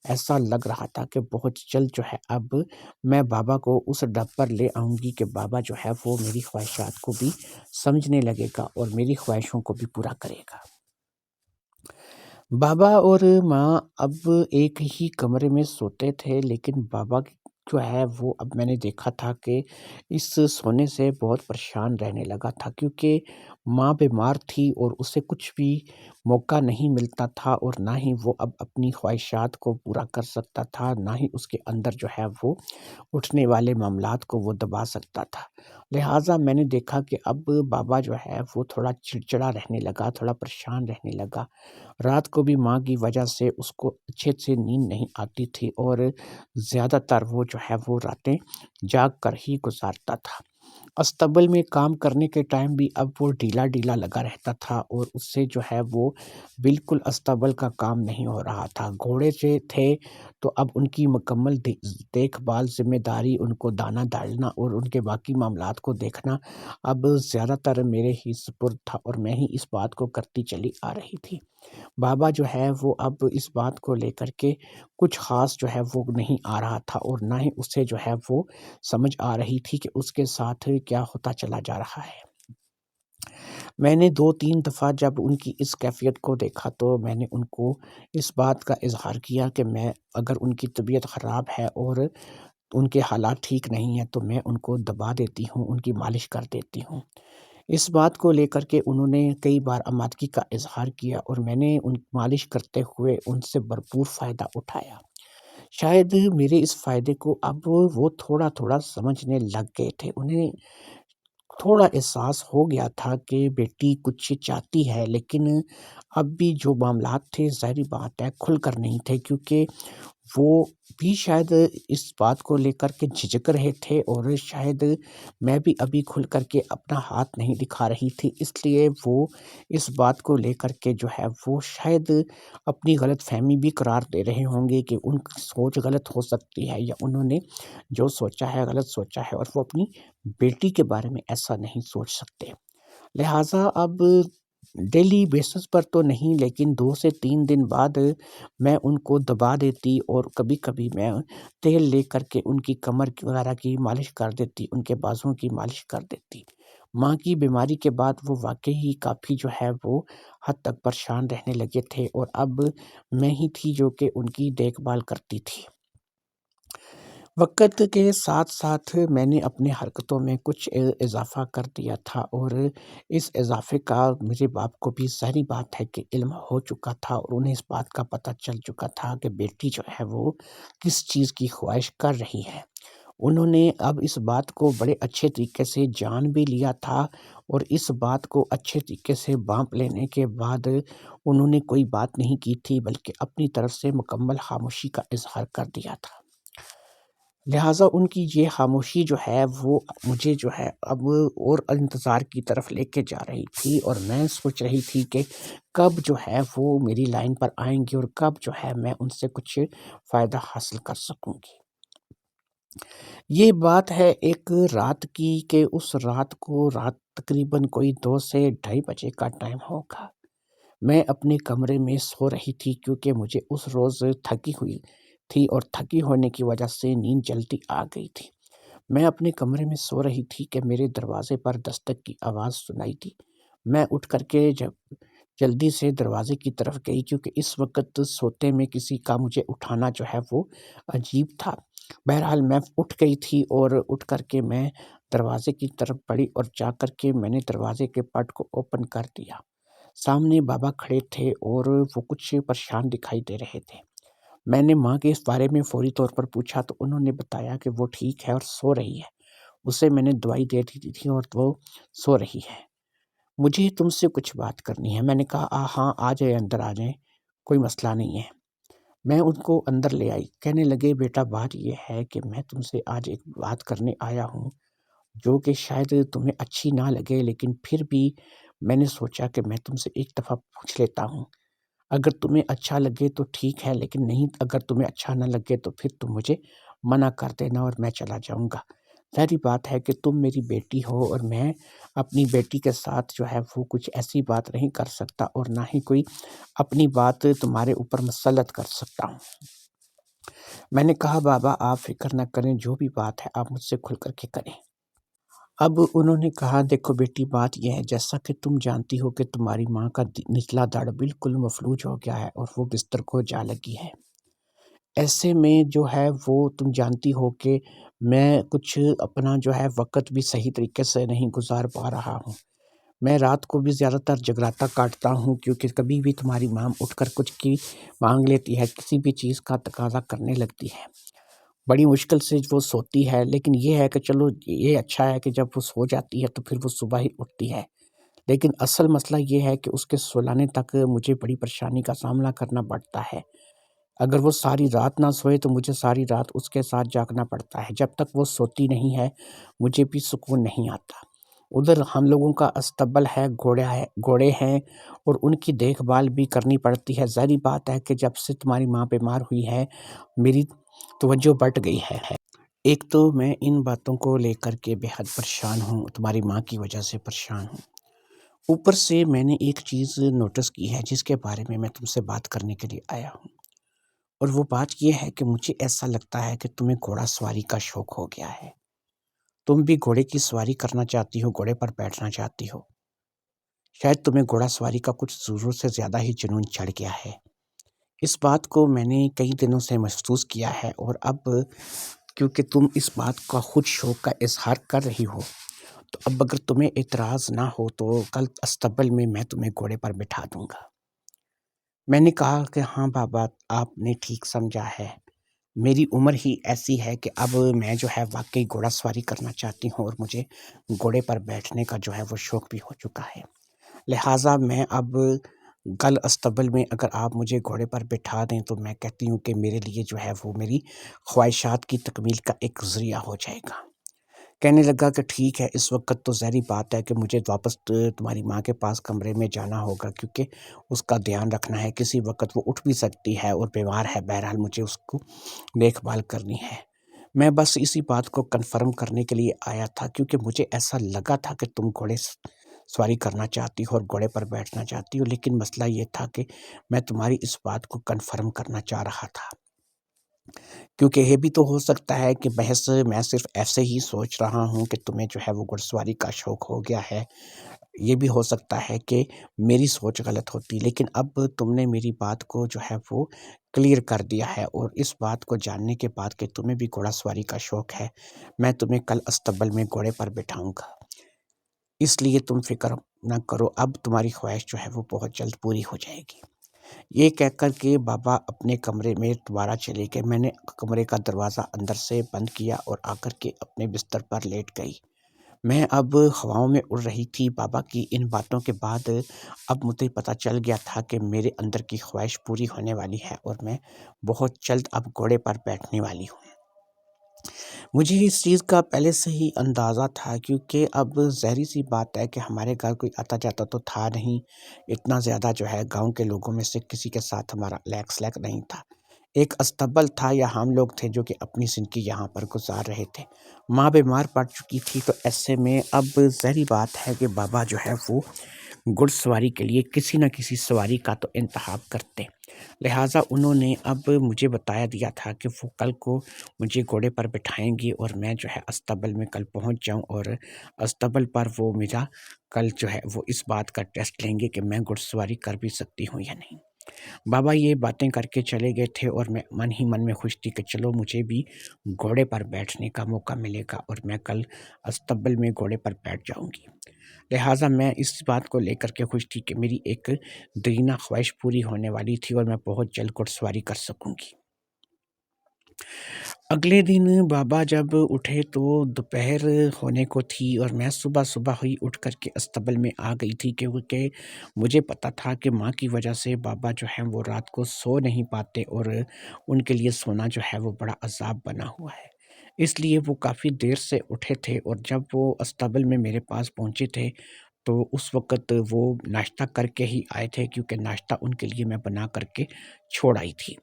ایسا لگ رہا تھا کہ بہت جلد جو ہے اب میں بابا کو اس ڈب پر لے آؤں گی کہ بابا جو ہے وہ میری خواہشات کو بھی سمجھنے لگے گا اور میری خواہشوں کو بھی پورا کرے گا۔ بابا اور ماں اب ایک ہی کمرے میں سوتے تھے، لیکن بابا جو ہے وہ اب میں نے دیکھا تھا کہ اس سونے سے بہت پریشان رہنے لگا تھا، کیونکہ ماں بیمار تھی اور اسے کچھ بھی موقع نہیں ملتا تھا، اور نہ ہی وہ اب اپنی خواہشات کو پورا کر سکتا تھا، نہ ہی اس کے اندر جو ہے وہ اٹھنے والے معاملات کو وہ دبا سکتا تھا۔ لہٰذا میں نے دیکھا کہ اب بابا جو ہے وہ تھوڑا چڑچڑا رہنے لگا، تھوڑا پریشان رہنے لگا۔ رات کو بھی ماں کی وجہ سے اس کو اچھے سے نیند نہیں آتی تھی، اور زیادہ تر وہ جو ہے وہ راتیں جاگ کر ہی گزارتا تھا۔ استبل میں کام کرنے کے ٹائم بھی اب وہ ڈھیلا ڈھیلا لگا رہتا تھا اور اس سے جو ہے وہ بالکل استبل کا کام نہیں ہو رہا تھا۔ گھوڑے سے تھے تو اب ان کی مکمل دیکھ بھال، ذمہ داری، ان کو دانا ڈالنا اور ان کے باقی معاملات کو دیکھنا اب زیادہ تر میرے ہی سپرد تھا اور میں ہی اس بات کو کرتی چلی آ رہی تھی۔ بابا جو ہے وہ اب اس بات کو لے کر کے کچھ خاص جو ہے وہ نہیں آ رہا تھا اور نہ ہی اسے جو ہے وہ سمجھ آ رہی تھی کہ اس کے ساتھ کیا ہوتا چلا جا رہا ہے۔ میں نے 2-3 دفعہ جب ان کی اس کیفیت کو دیکھا تو میں نے ان کو اس بات کا اظہار کیا کہ میں اگر ان کی طبیعت خراب ہے اور ان کے حالات ٹھیک نہیں ہیں تو میں ان کو دبا دیتی ہوں، ان کی مالش کر دیتی ہوں۔ اس بات کو لے کر کے انہوں نے کئی بار آمادگی کا اظہار کیا اور میں نے ان مالش کرتے ہوئے ان سے بھرپور فائدہ اٹھایا۔ شاید میرے اس فائدے کو اب وہ تھوڑا تھوڑا سمجھنے لگ گئے تھے۔ انہیں تھوڑا احساس ہو گیا تھا کہ بیٹی کچھ چاہتی ہے، لیکن اب بھی جو معاملات تھے ظاہری بات ہے کھل کر نہیں تھے، کیونکہ وہ بھی شاید اس بات کو لے کر کے جھجک رہے تھے اور شاید میں بھی ابھی کھل کر کے اپنا ہاتھ نہیں دکھا رہی تھی، اس لیے وہ اس بات کو لے کر کے جو ہے وہ شاید اپنی غلط فہمی بھی قرار دے رہے ہوں گے کہ ان کی سوچ غلط ہو سکتی ہے یا انہوں نے جو سوچا ہے غلط سوچا ہے اور وہ اپنی بیٹی کے بارے میں ایسا نہیں سوچ سکتے۔ لہٰذا اب ڈیلی بیسس پر تو نہیں، لیکن 2 سے 3 دن بعد میں ان کو دبا دیتی اور کبھی کبھی میں تیل لے کر کے ان کی کمر وغیرہ کی مالش کر دیتی، ان کے بازوں کی مالش کر دیتی۔ ماں کی بیماری کے بعد وہ واقعی کافی جو ہے وہ حد تک پریشان رہنے لگے تھے اور اب میں ہی تھی جو کہ ان کی دیکھ بھال کرتی تھی۔ وقت کے ساتھ ساتھ میں نے اپنی حرکتوں میں کچھ اضافہ کر دیا تھا اور اس اضافے کا میرے باپ کو بھی ظاہری بات ہے کہ علم ہو چکا تھا اور انہیں اس بات کا پتہ چل چکا تھا کہ بیٹی جو ہے وہ کس چیز کی خواہش کر رہی ہے۔ انہوں نے اب اس بات کو بڑے اچھے طریقے سے جان بھی لیا تھا اور اس بات کو اچھے طریقے سے بانپ لینے کے بعد انہوں نے کوئی بات نہیں کی تھی، بلکہ اپنی طرف سے مکمل خاموشی کا اظہار کر دیا تھا۔ لہٰذا ان کی یہ خاموشی جو ہے وہ مجھے جو ہے اب اور انتظار کی طرف لے کے جا رہی تھی اور میں سوچ رہی تھی کہ کب جو ہے وہ میری لائن پر آئیں گی اور کب جو ہے میں ان سے کچھ فائدہ حاصل کر سکوں گی۔ یہ بات ہے ایک رات کی کہ اس رات تقریباً کوئی 2 سے 2:30 بجے کا ٹائم ہوگا۔ میں اپنے کمرے میں سو رہی تھی کیونکہ مجھے اس روز تھکی ہوئی تھی اور تھکی ہونے کی وجہ سے نیند جلدی آ گئی تھی۔ میں اپنے کمرے میں سو رہی تھی کہ میرے دروازے پر دستک کی آواز سنائی دی۔ میں اٹھ کر کے جلدی سے دروازے کی طرف گئی کیونکہ اس وقت سوتے میں کسی کا مجھے اٹھانا جو ہے وہ عجیب تھا۔ بہرحال میں اٹھ گئی تھی اور اٹھ کر کے میں دروازے کی طرف بڑھی اور جا کر کے میں نے دروازے کے پٹ کو اوپن کر دیا۔ سامنے بابا کھڑے تھے اور وہ کچھ پریشان دکھائی دے رہے تھے۔ میں نے ماں کے اس بارے میں فوری طور پر پوچھا تو انہوں نے بتایا کہ وہ ٹھیک ہے اور سو رہی ہے، اسے میں نے دوائی دے دی تھی اور وہ سو رہی ہے۔ مجھے تم سے کچھ بات کرنی ہے۔ میں نے کہا ہاں آ جائیں، اندر آ جائیں، کوئی مسئلہ نہیں ہے۔ میں ان کو اندر لے آئی۔ کہنے لگے بیٹا بات یہ ہے کہ میں تم سے آج ایک بات کرنے آیا ہوں جو کہ شاید تمہیں اچھی نہ لگے، لیکن پھر بھی میں نے سوچا کہ میں تم سے ایک دفعہ پوچھ لیتا ہوں۔ اگر تمہیں اچھا لگے تو ٹھیک ہے، لیکن نہیں اگر تمہیں اچھا نہ لگے تو پھر تم مجھے منع کر دینا اور میں چلا جاؤں گا۔ ظاہری بات ہے کہ تم میری بیٹی ہو اور میں اپنی بیٹی کے ساتھ جو ہے وہ کچھ ایسی بات نہیں کر سکتا اور نہ ہی کوئی اپنی بات تمہارے اوپر مسلط کر سکتا ہوں۔ میں نے کہا بابا آپ فکر نہ کریں، جو بھی بات ہے آپ مجھ سے کھل کر کے کریں۔ اب انہوں نے کہا دیکھو بیٹی بات یہ ہے، جیسا کہ تم جانتی ہو کہ تمہاری ماں کا نچلا دھڑ بالکل مفلوج ہو گیا ہے اور وہ بستر کو جا لگی ہے۔ ایسے میں جو ہے وہ تم جانتی ہو کہ میں کچھ اپنا جو ہے وقت بھی صحیح طریقے سے نہیں گزار پا رہا ہوں۔ میں رات کو بھی زیادہ تر جگراتا کاٹتا ہوں کیونکہ کبھی بھی تمہاری ماں اٹھ کر کچھ کی مانگ لیتی ہے، کسی بھی چیز کا تقاضا کرنے لگتی ہے۔ بڑی مشکل سے وہ سوتی ہے، لیکن یہ ہے کہ چلو یہ اچھا ہے کہ جب وہ سو جاتی ہے تو پھر وہ صبح ہی اٹھتی ہے، لیکن اصل مسئلہ یہ ہے کہ اس کے سلانے تک مجھے بڑی پریشانی کا سامنا کرنا پڑتا ہے۔ اگر وہ ساری رات نہ سوئے تو مجھے ساری رات اس کے ساتھ جاگنا پڑتا ہے۔ جب تک وہ سوتی نہیں ہے مجھے بھی سکون نہیں آتا۔ ادھر ہم لوگوں کا استبل ہے، گھوڑے ہیں اور ان کی دیکھ بھال بھی کرنی پڑتی ہے۔ ظاہری بات ہے کہ جب سے تمہاری ماں بیمار ہوئی ہے میری توجہ بٹ گئی ہے۔ ایک تو میں ان باتوں کو لے کر کے بے حد پریشان ہوں، تمہاری ماں کی وجہ سے پریشان ہوں۔ اوپر سے میں نے ایک چیز نوٹس کی ہے جس کے بارے میں تم سے بات کرنے کے لیے آیا ہوں، اور وہ بات یہ ہے کہ مجھے ایسا لگتا ہے کہ تمہیں گھوڑا سواری کا شوق ہو گیا ہے۔ تم بھی گھوڑے کی سواری کرنا چاہتی ہو، گھوڑے پر بیٹھنا چاہتی ہو۔ شاید تمہیں گھوڑا سواری کا کچھ ضرورت سے زیادہ ہی جنون چڑھ گیا ہے۔ اس بات کو میں نے کئی دنوں سے محسوس کیا ہے، اور اب کیونکہ تم اس بات کا خود شوق کا اظہار کر رہی ہو تو اب اگر تمہیں اعتراض نہ ہو تو کل استبل میں تمہیں گھوڑے پر بٹھا دوں گا۔ میں نے کہا کہ ہاں بابا، آپ نے ٹھیک سمجھا ہے، میری عمر ہی ایسی ہے کہ اب میں جو ہے واقعی گھوڑا سواری کرنا چاہتی ہوں، اور مجھے گھوڑے پر بیٹھنے کا جو ہے وہ شوق بھی ہو چکا ہے۔ لہٰذا میں اب کل استبل میں اگر آپ مجھے گھوڑے پر بٹھا دیں تو میں کہتی ہوں کہ میرے لیے جو ہے وہ میری خواہشات کی تکمیل کا ایک ذریعہ ہو جائے گا۔ کہنے لگا کہ ٹھیک ہے، اس وقت تو ظاہری بات ہے کہ مجھے واپس تمہاری ماں کے پاس کمرے میں جانا ہوگا، کیونکہ اس کا دھیان رکھنا ہے، کسی وقت وہ اٹھ بھی سکتی ہے اور بیمار ہے، بہرحال مجھے اس کو دیکھ بھال کرنی ہے۔ میں بس اسی بات کو کنفرم کرنے کے لیے آیا تھا، کیونکہ مجھے ایسا لگا تھا کہ تم گھوڑے سواری کرنا چاہتی ہو اور گھوڑے پر بیٹھنا چاہتی ہو، لیکن مسئلہ یہ تھا کہ میں تمہاری اس بات کو کنفرم کرنا چاہ رہا تھا، کیونکہ یہ بھی تو ہو سکتا ہے کہ بحث میں صرف ایسے ہی سوچ رہا ہوں کہ تمہیں جو ہے وہ گھڑ سواری کا شوق ہو گیا ہے، یہ بھی ہو سکتا ہے کہ میری سوچ غلط ہوتی، لیکن اب تم نے میری بات کو جو ہے وہ کلیئر کر دیا ہے، اور اس بات کو جاننے کے بعد کہ تمہیں بھی گھوڑا سواری کا شوق ہے، میں تمہیں کل استبل میں گھوڑے پر بٹھاؤں گا۔ اس لیے تم فکر نہ کرو، اب تمہاری خواہش جو ہے وہ بہت جلد پوری ہو جائے گی۔ یہ کہہ کر کے بابا اپنے کمرے میں دوبارہ چلے گئے۔ میں نے کمرے کا دروازہ اندر سے بند کیا اور آ کر کے اپنے بستر پر لیٹ گئی۔ میں اب ہواؤں میں اڑ رہی تھی۔ بابا کی ان باتوں کے بعد اب مجھے پتہ چل گیا تھا کہ میرے اندر کی خواہش پوری ہونے والی ہے، اور میں بہت جلد اب گھوڑے پر بیٹھنے والی ہوں۔ مجھے اس چیز کا پہلے سے ہی اندازہ تھا، کیونکہ اب ظاہری سی بات ہے کہ ہمارے گھر کوئی آتا جاتا تو تھا نہیں، اتنا زیادہ جو ہے گاؤں کے لوگوں میں سے کسی کے ساتھ ہمارا لیک سلیک نہیں تھا۔ ایک استبل تھا یا ہم لوگ تھے جو کہ اپنی زندگی یہاں پر گزار رہے تھے۔ ماں بیمار پڑ چکی تھی، تو ایسے میں اب ظاہری بات ہے کہ بابا جو ہے وہ گھڑ سواری کے لیے کسی نہ کسی سواری کا تو انتخاب کرتے، لہٰذا انہوں نے اب مجھے بتایا دیا تھا کہ وہ کل کو مجھے گھوڑے پر بٹھائیں گی، اور میں جو ہے استبل میں کل پہنچ جاؤں، اور استبل پر وہ میرا کل جو ہے وہ اس بات کا ٹیسٹ لیں گے کہ میں گھڑ سواری کر بھی سکتی ہوں یا نہیں۔ بابا یہ باتیں کر کے چلے گئے تھے، اور میں من ہی من میں خوش تھی کہ چلو مجھے بھی گھوڑے پر بیٹھنے کا موقع ملے گا، اور میں کل استبل میں گھوڑے پر بیٹھ جاؤں گی۔ لہٰذا میں اس بات کو لے کر کے خوش تھی کہ میری ایک دیرینہ خواہش پوری ہونے والی تھی، اور میں بہت جلد گھڑ سواری کر سکوں گی۔ اگلے دن بابا جب اٹھے تو دوپہر ہونے کو تھی، اور میں صبح صبح ہی اٹھ کر کے استبل میں آ گئی تھی، کیونکہ مجھے پتہ تھا کہ ماں کی وجہ سے بابا جو ہے وہ رات کو سو نہیں پاتے، اور ان کے لیے سونا جو ہے وہ بڑا عذاب بنا ہوا ہے۔ اس لیے وہ کافی دیر سے اٹھے تھے، اور جب وہ استبل میں میرے پاس پہنچے تھے تو اس وقت وہ ناشتہ کر کے ہی آئے تھے، کیونکہ ناشتہ ان کے لیے میں بنا کر کے چھوڑ آئی تھی۔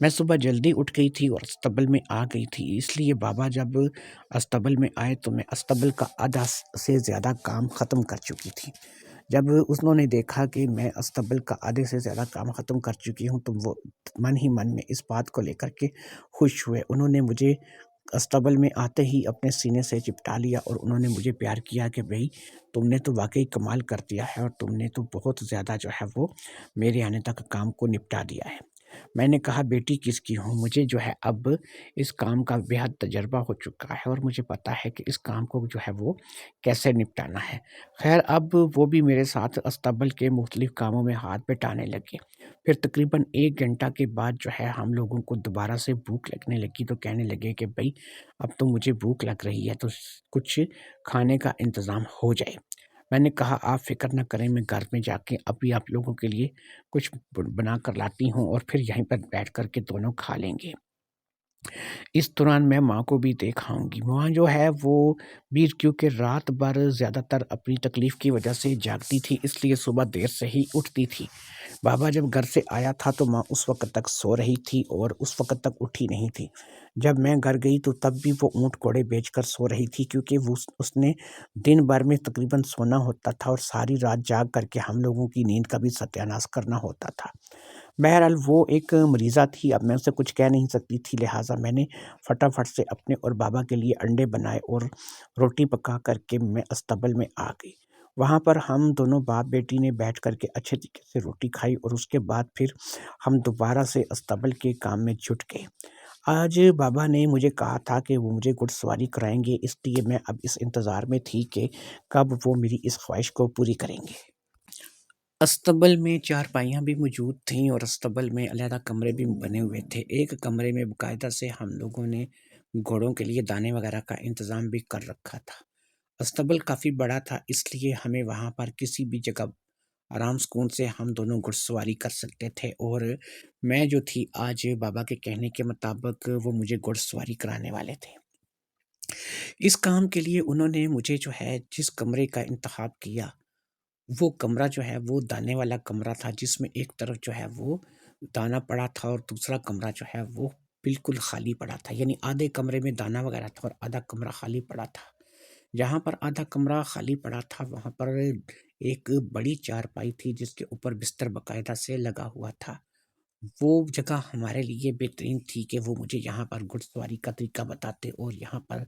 میں صبح جلدی اٹھ گئی تھی اور استبل میں آ گئی تھی، اس لیے بابا جب استبل میں آئے تو میں استبل کا آدھا سے زیادہ کام ختم کر چکی تھی۔ جب انہوں نے دیکھا کہ میں استبل کا آدھے سے زیادہ کام ختم کر چکی ہوں تو وہ من ہی من میں اس بات کو لے کر کے خوش ہوئے۔ انہوں نے مجھے استبل میں آتے ہی اپنے سینے سے چپٹا لیا، اور انہوں نے مجھے پیار کیا کہ بھئی تم نے تو واقعی کمال کر دیا ہے، اور تم نے تو بہت زیادہ جو ہے وہ میرے آنے تک کام کو نپٹا دیا ہے۔ میں نے کہا بیٹی کس کی ہوں، مجھے جو ہے اب اس کام کا بے حد تجربہ ہو چکا ہے، اور مجھے پتہ ہے کہ اس کام کو جو ہے وہ کیسے نپٹانا ہے۔ خیر اب وہ بھی میرے ساتھ استبل کے مختلف کاموں میں ہاتھ بٹانے لگے۔ پھر تقریباً 1 گھنٹہ کے بعد جو ہے ہم لوگوں کو دوبارہ سے بھوک لگنے لگی، تو کہنے لگے کہ بھئی اب تو مجھے بھوک لگ رہی ہے، تو کچھ کھانے کا انتظام ہو جائے۔ میں نے کہا آپ فکر نہ کریں، میں گھر میں جا کے ابھی آپ لوگوں کے لیے کچھ بنا کر لاتی ہوں اور پھر یہیں پر بیٹھ کر کے دونوں کھا لیں گے۔ اس دوران میں ماں کو بھی دیکھ آؤں گی۔ ماں جو ہے وہ بھی کیونکہ رات بھر زیادہ تر اپنی تکلیف کی وجہ سے جاگتی تھی، اس لیے صبح دیر سے ہی اٹھتی تھی۔ بابا جب گھر سے آیا تھا تو ماں اس وقت تک سو رہی تھی اور اس وقت تک اٹھی نہیں تھی۔ جب میں گھر گئی تو تب بھی وہ اونٹ گھوڑے بیچ کر سو رہی تھی، کیونکہ اس نے دن بھر میں تقریباً سونا ہوتا تھا اور ساری رات جاگ کر کے ہم لوگوں کی نیند کا بھی ستیہ ناش کرنا ہوتا تھا۔ بہرحال وہ ایک مریضہ تھی، اب میں اسے کچھ کہہ نہیں سکتی تھی، لہٰذا میں نے فٹافٹ سے اپنے اور بابا کے لیے انڈے بنائے اور روٹی پکا کر کے میں استبل میں آ گئی۔ وہاں پر ہم دونوں باپ بیٹی نے بیٹھ کر کے اچھے طریقے سے روٹی کھائی اور اس کے بعد پھر ہم دوبارہ سے استبل کے کام میں جٹ گئے۔ آج بابا نے مجھے کہا تھا کہ وہ مجھے گھڑ سواری کرائیں گے، اس لیے میں اب اس انتظار میں تھی کہ کب وہ میری اس خواہش کو پوری کریں گے۔ استبل میں چارپائیاں بھی موجود تھیں اور استبل میں علیحدہ کمرے بھی بنے ہوئے تھے۔ ایک کمرے میں باقاعدہ سے ہم لوگوں نے گھوڑوں کے لیے دانے وغیرہ کا انتظام بھی کر رکھا تھا۔ استبل کافی بڑا تھا، اس لیے ہمیں وہاں پر کسی بھی جگہ آرام سکون سے ہم دونوں گھڑ سواری کر سکتے تھے، اور میں جو تھی آج بابا کے کہنے کے مطابق وہ مجھے گھڑ سواری کرانے والے تھے۔ اس کام کے لیے انہوں نے مجھے جو ہے جس کمرے کا انتخاب کیا، وہ کمرہ جو ہے وہ دانے والا کمرہ تھا، جس میں ایک طرف جو ہے وہ دانا پڑا تھا اور دوسرا کمرہ جو ہے وہ بالکل خالی پڑا تھا، یعنی آدھے کمرے میں دانا وغیرہ تھا اور آدھا کمرہ خالی پڑا تھا۔ جہاں پر آدھا کمرہ خالی پڑا تھا وہاں پر ایک بڑی چارپائی تھی جس کے اوپر بستر باقاعدہ سے لگا ہوا تھا۔ وہ جگہ ہمارے لیے بہترین تھی کہ وہ مجھے یہاں پر گھڑ سواری کا طریقہ بتاتے اور یہاں پر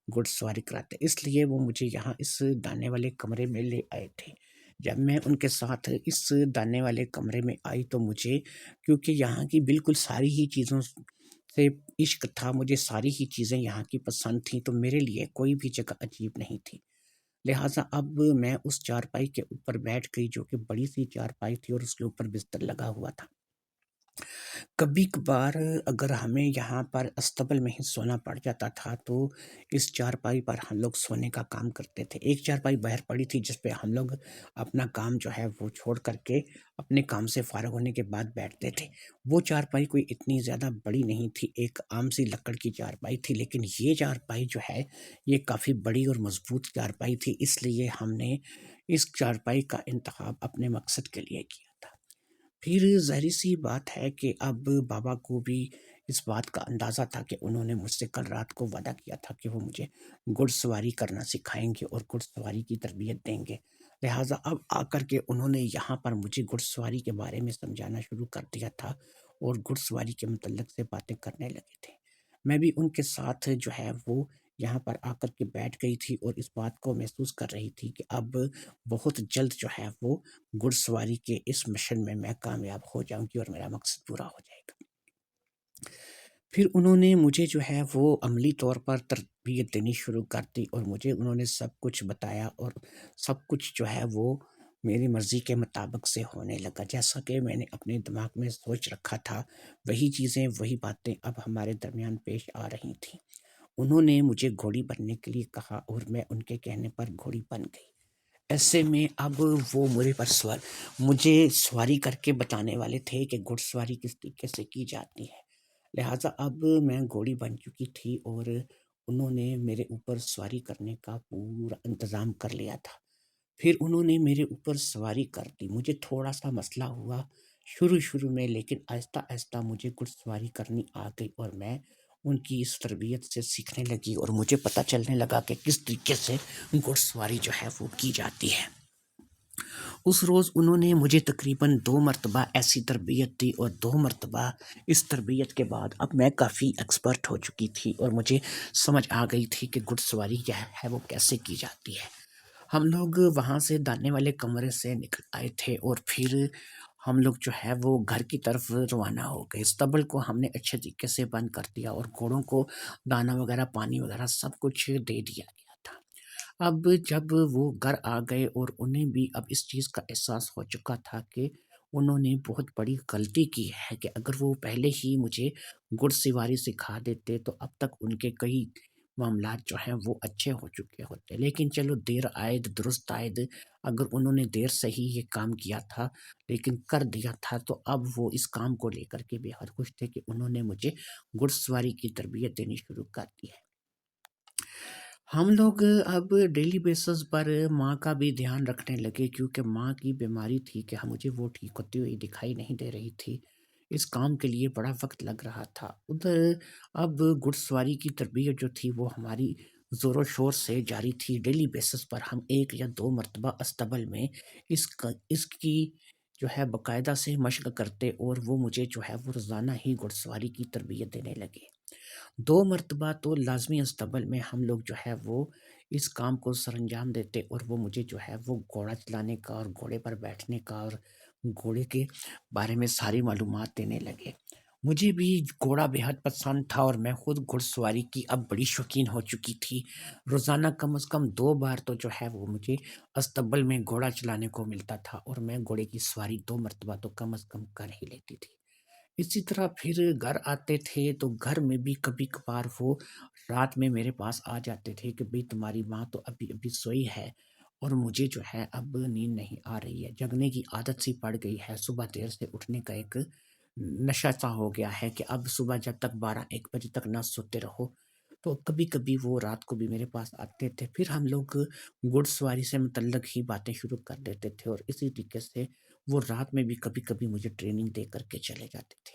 گھڑ سواری کراتے، اس لیے وہ مجھے یہاں اس دانے والے کمرے میں لے آئے تھے۔ جب میں ان کے ساتھ اس دانے والے کمرے میں آئی تو مجھے، کیونکہ یہاں کی بالکل ساری ہی چیزوں سے عشق تھا، مجھے ساری ہی چیزیں یہاں کی پسند تھیں، تو میرے لیے کوئی بھی جگہ عجیب نہیں تھی۔ لہٰذا اب میں اس چارپائی کے اوپر بیٹھ گئی، جو کہ بڑی سی چارپائی تھی اور اس کے اوپر بستر لگا ہوا تھا۔ کبھی کبھار اگر ہمیں یہاں پر استبل میں ہی سونا پڑ جاتا تھا تو اس چارپائی پر ہم لوگ سونے کا کام کرتے تھے۔ ایک چارپائی باہر پڑی تھی جس پہ ہم لوگ اپنا کام جو ہے وہ چھوڑ کر کے اپنے کام سے فارغ ہونے کے بعد بیٹھتے تھے۔ وہ چارپائی کوئی اتنی زیادہ بڑی نہیں تھی، ایک عام سی لکڑ کی چارپائی تھی، لیکن یہ چارپائی جو ہے یہ کافی بڑی اور مضبوط چارپائی تھی، اس لیے ہم نے اس چارپائی کا انتخاب اپنے مقصد کے لیے کیا تھا۔ پھر ظاہر سی بات ہے کہ اب بابا کو بھی اس بات کا اندازہ تھا کہ انہوں نے مجھ سے کل رات کو وعدہ کیا تھا کہ وہ مجھے گھڑ سواری کرنا سکھائیں گے اور گھڑ سواری کی تربیت دیں گے۔ لہٰذا اب آ کر کے انہوں نے یہاں پر مجھے گھڑ سواری کے بارے میں سمجھانا شروع کر دیا تھا اور گھڑ سواری کے متعلق سے باتیں کرنے لگے تھے۔ میں بھی ان کے ساتھ جو ہے وہ یہاں پر آ کر کے بیٹھ گئی تھی اور اس بات کو محسوس کر رہی تھی کہ اب بہت جلد جو ہے وہ گھڑ سواری کے اس مشن میں کامیاب ہو جاؤں گی اور میرا مقصد پورا ہو جائے گا۔ پھر انہوں نے مجھے جو ہے وہ عملی طور پر تربیت دینی شروع کر دی اور مجھے انہوں نے سب کچھ بتایا اور سب کچھ جو ہے وہ میری مرضی کے مطابق سے ہونے لگا، جیسا کہ میں نے اپنے دماغ میں سوچ رکھا تھا وہی چیزیں وہی باتیں اب ہمارے درمیان پیش آ رہی تھیں۔ انہوں نے مجھے گھوڑی بننے کے لیے کہا اور میں ان کے کہنے پر گھوڑی بن گئی۔ ایسے میں اب وہ مجھے سواری کر کے بتانے والے تھے کہ گھڑ سواری کس طریقے سے کی جاتی ہے۔ لہٰذا اب میں گھوڑی بن چکی تھی اور انہوں نے میرے اوپر سواری کرنے کا پورا انتظام کر لیا تھا۔ پھر انہوں نے میرے اوپر سواری کر دی۔ مجھے تھوڑا سا مسئلہ ہوا شروع میں، لیکن آہستہ آہستہ مجھے گھڑ سواری کرنی آ گئی اور میں ان کی اس تربیت سے سیکھنے لگی اور مجھے پتہ چلنے لگا کہ کس طریقے سے گھڑ سواری جو ہے وہ کی جاتی ہے۔ اس روز انہوں نے مجھے تقریباً 2 مرتبہ ایسی تربیت دی اور 2 مرتبہ اس تربیت کے بعد اب میں کافی ایکسپرٹ ہو چکی تھی اور مجھے سمجھ آ گئی تھی کہ گھڑ سواری کیا ہے وہ کیسے کی جاتی ہے۔ ہم لوگ وہاں سے دانے والے کمرے سے نکل آئے تھے اور پھر ہم لوگ جو ہے وہ گھر کی طرف روانہ ہو گئے۔ استبل کو ہم نے اچھے طریقے سے بند کر دیا اور گھوڑوں کو دانا وغیرہ پانی وغیرہ سب کچھ دے دیا گیا تھا۔ اب جب وہ گھر آ گئے اور انہیں بھی اب اس چیز کا احساس ہو چکا تھا کہ انہوں نے بہت بڑی غلطی کی ہے، کہ اگر وہ پہلے ہی مجھے گھڑ سواری سکھا دیتے تو اب تک ان کے کئی معاملات جو ہیں وہ اچھے ہو چکے ہوتے، لیکن چلو دیر آئد درست آئد، اگر انہوں نے دیر سے ہی یہ کام کیا تھا لیکن کر دیا تھا، تو اب وہ اس کام کو لے کر کے بے حد خوش تھے کہ انہوں نے مجھے گھڑ سواری کی تربیت دینی شروع کر دی ہے۔ ہم لوگ اب ڈیلی بیسس پر ماں کا بھی دھیان رکھنے لگے، کیونکہ ماں کی بیماری تھی کہ مجھے وہ ٹھیک ہوتی ہوئی دکھائی نہیں دے رہی تھی، اس کام کے لیے بڑا وقت لگ رہا تھا۔ ادھر اب گھڑ سواری کی تربیت جو تھی وہ ہماری زور و شور سے جاری تھی، ڈیلی بیسس پر ہم 1 یا 2 مرتبہ استبل میں اس کی جو ہے باقاعدہ سے مشق کرتے، اور وہ مجھے جو ہے وہ روزانہ ہی گھڑ سواری کی تربیت دینے لگے۔ 2 مرتبہ تو لازمی استبل میں ہم لوگ جو ہے وہ اس کام کو سر انجام دیتے، اور وہ مجھے جو ہے وہ گھوڑا چلانے کا اور گھوڑے پر بیٹھنے کا اور گھوڑے کے بارے میں ساری معلومات دینے لگے۔ مجھے بھی گھوڑا بےحد پسند تھا، اور میں خود گھڑ سواری کی اب بڑی شوقین ہو چکی تھی۔ روزانہ کم از کم 2 بار تو جو ہے وہ مجھے استبل میں گھوڑا چلانے کو ملتا تھا، اور میں گھوڑے کی سواری 2 مرتبہ تو کم از کم کر ہی لیتی تھی۔ اسی طرح پھر گھر آتے تھے تو گھر میں بھی کبھی کبھار وہ رات میں میرے پاس آ جاتے تھے کہ بھئی تمہاری ماں تو ابھی ابھی سوئی ہے، اور مجھے جو ہے اب نیند نہیں آ رہی ہے، جگنے کی عادت سی پڑ گئی ہے، صبح دیر سے اٹھنے کا ایک نشہ سا ہو گیا ہے کہ اب صبح جب تک 12-1 بجے تک نہ سوتے رہو۔ تو کبھی کبھی وہ رات کو بھی میرے پاس آتے تھے، پھر ہم لوگ گھڑ سواری سے متعلق ہی باتیں شروع کر دیتے تھے، اور اسی طریقے سے وہ رات میں بھی کبھی کبھی مجھے ٹریننگ دے کر کے چلے جاتے تھے۔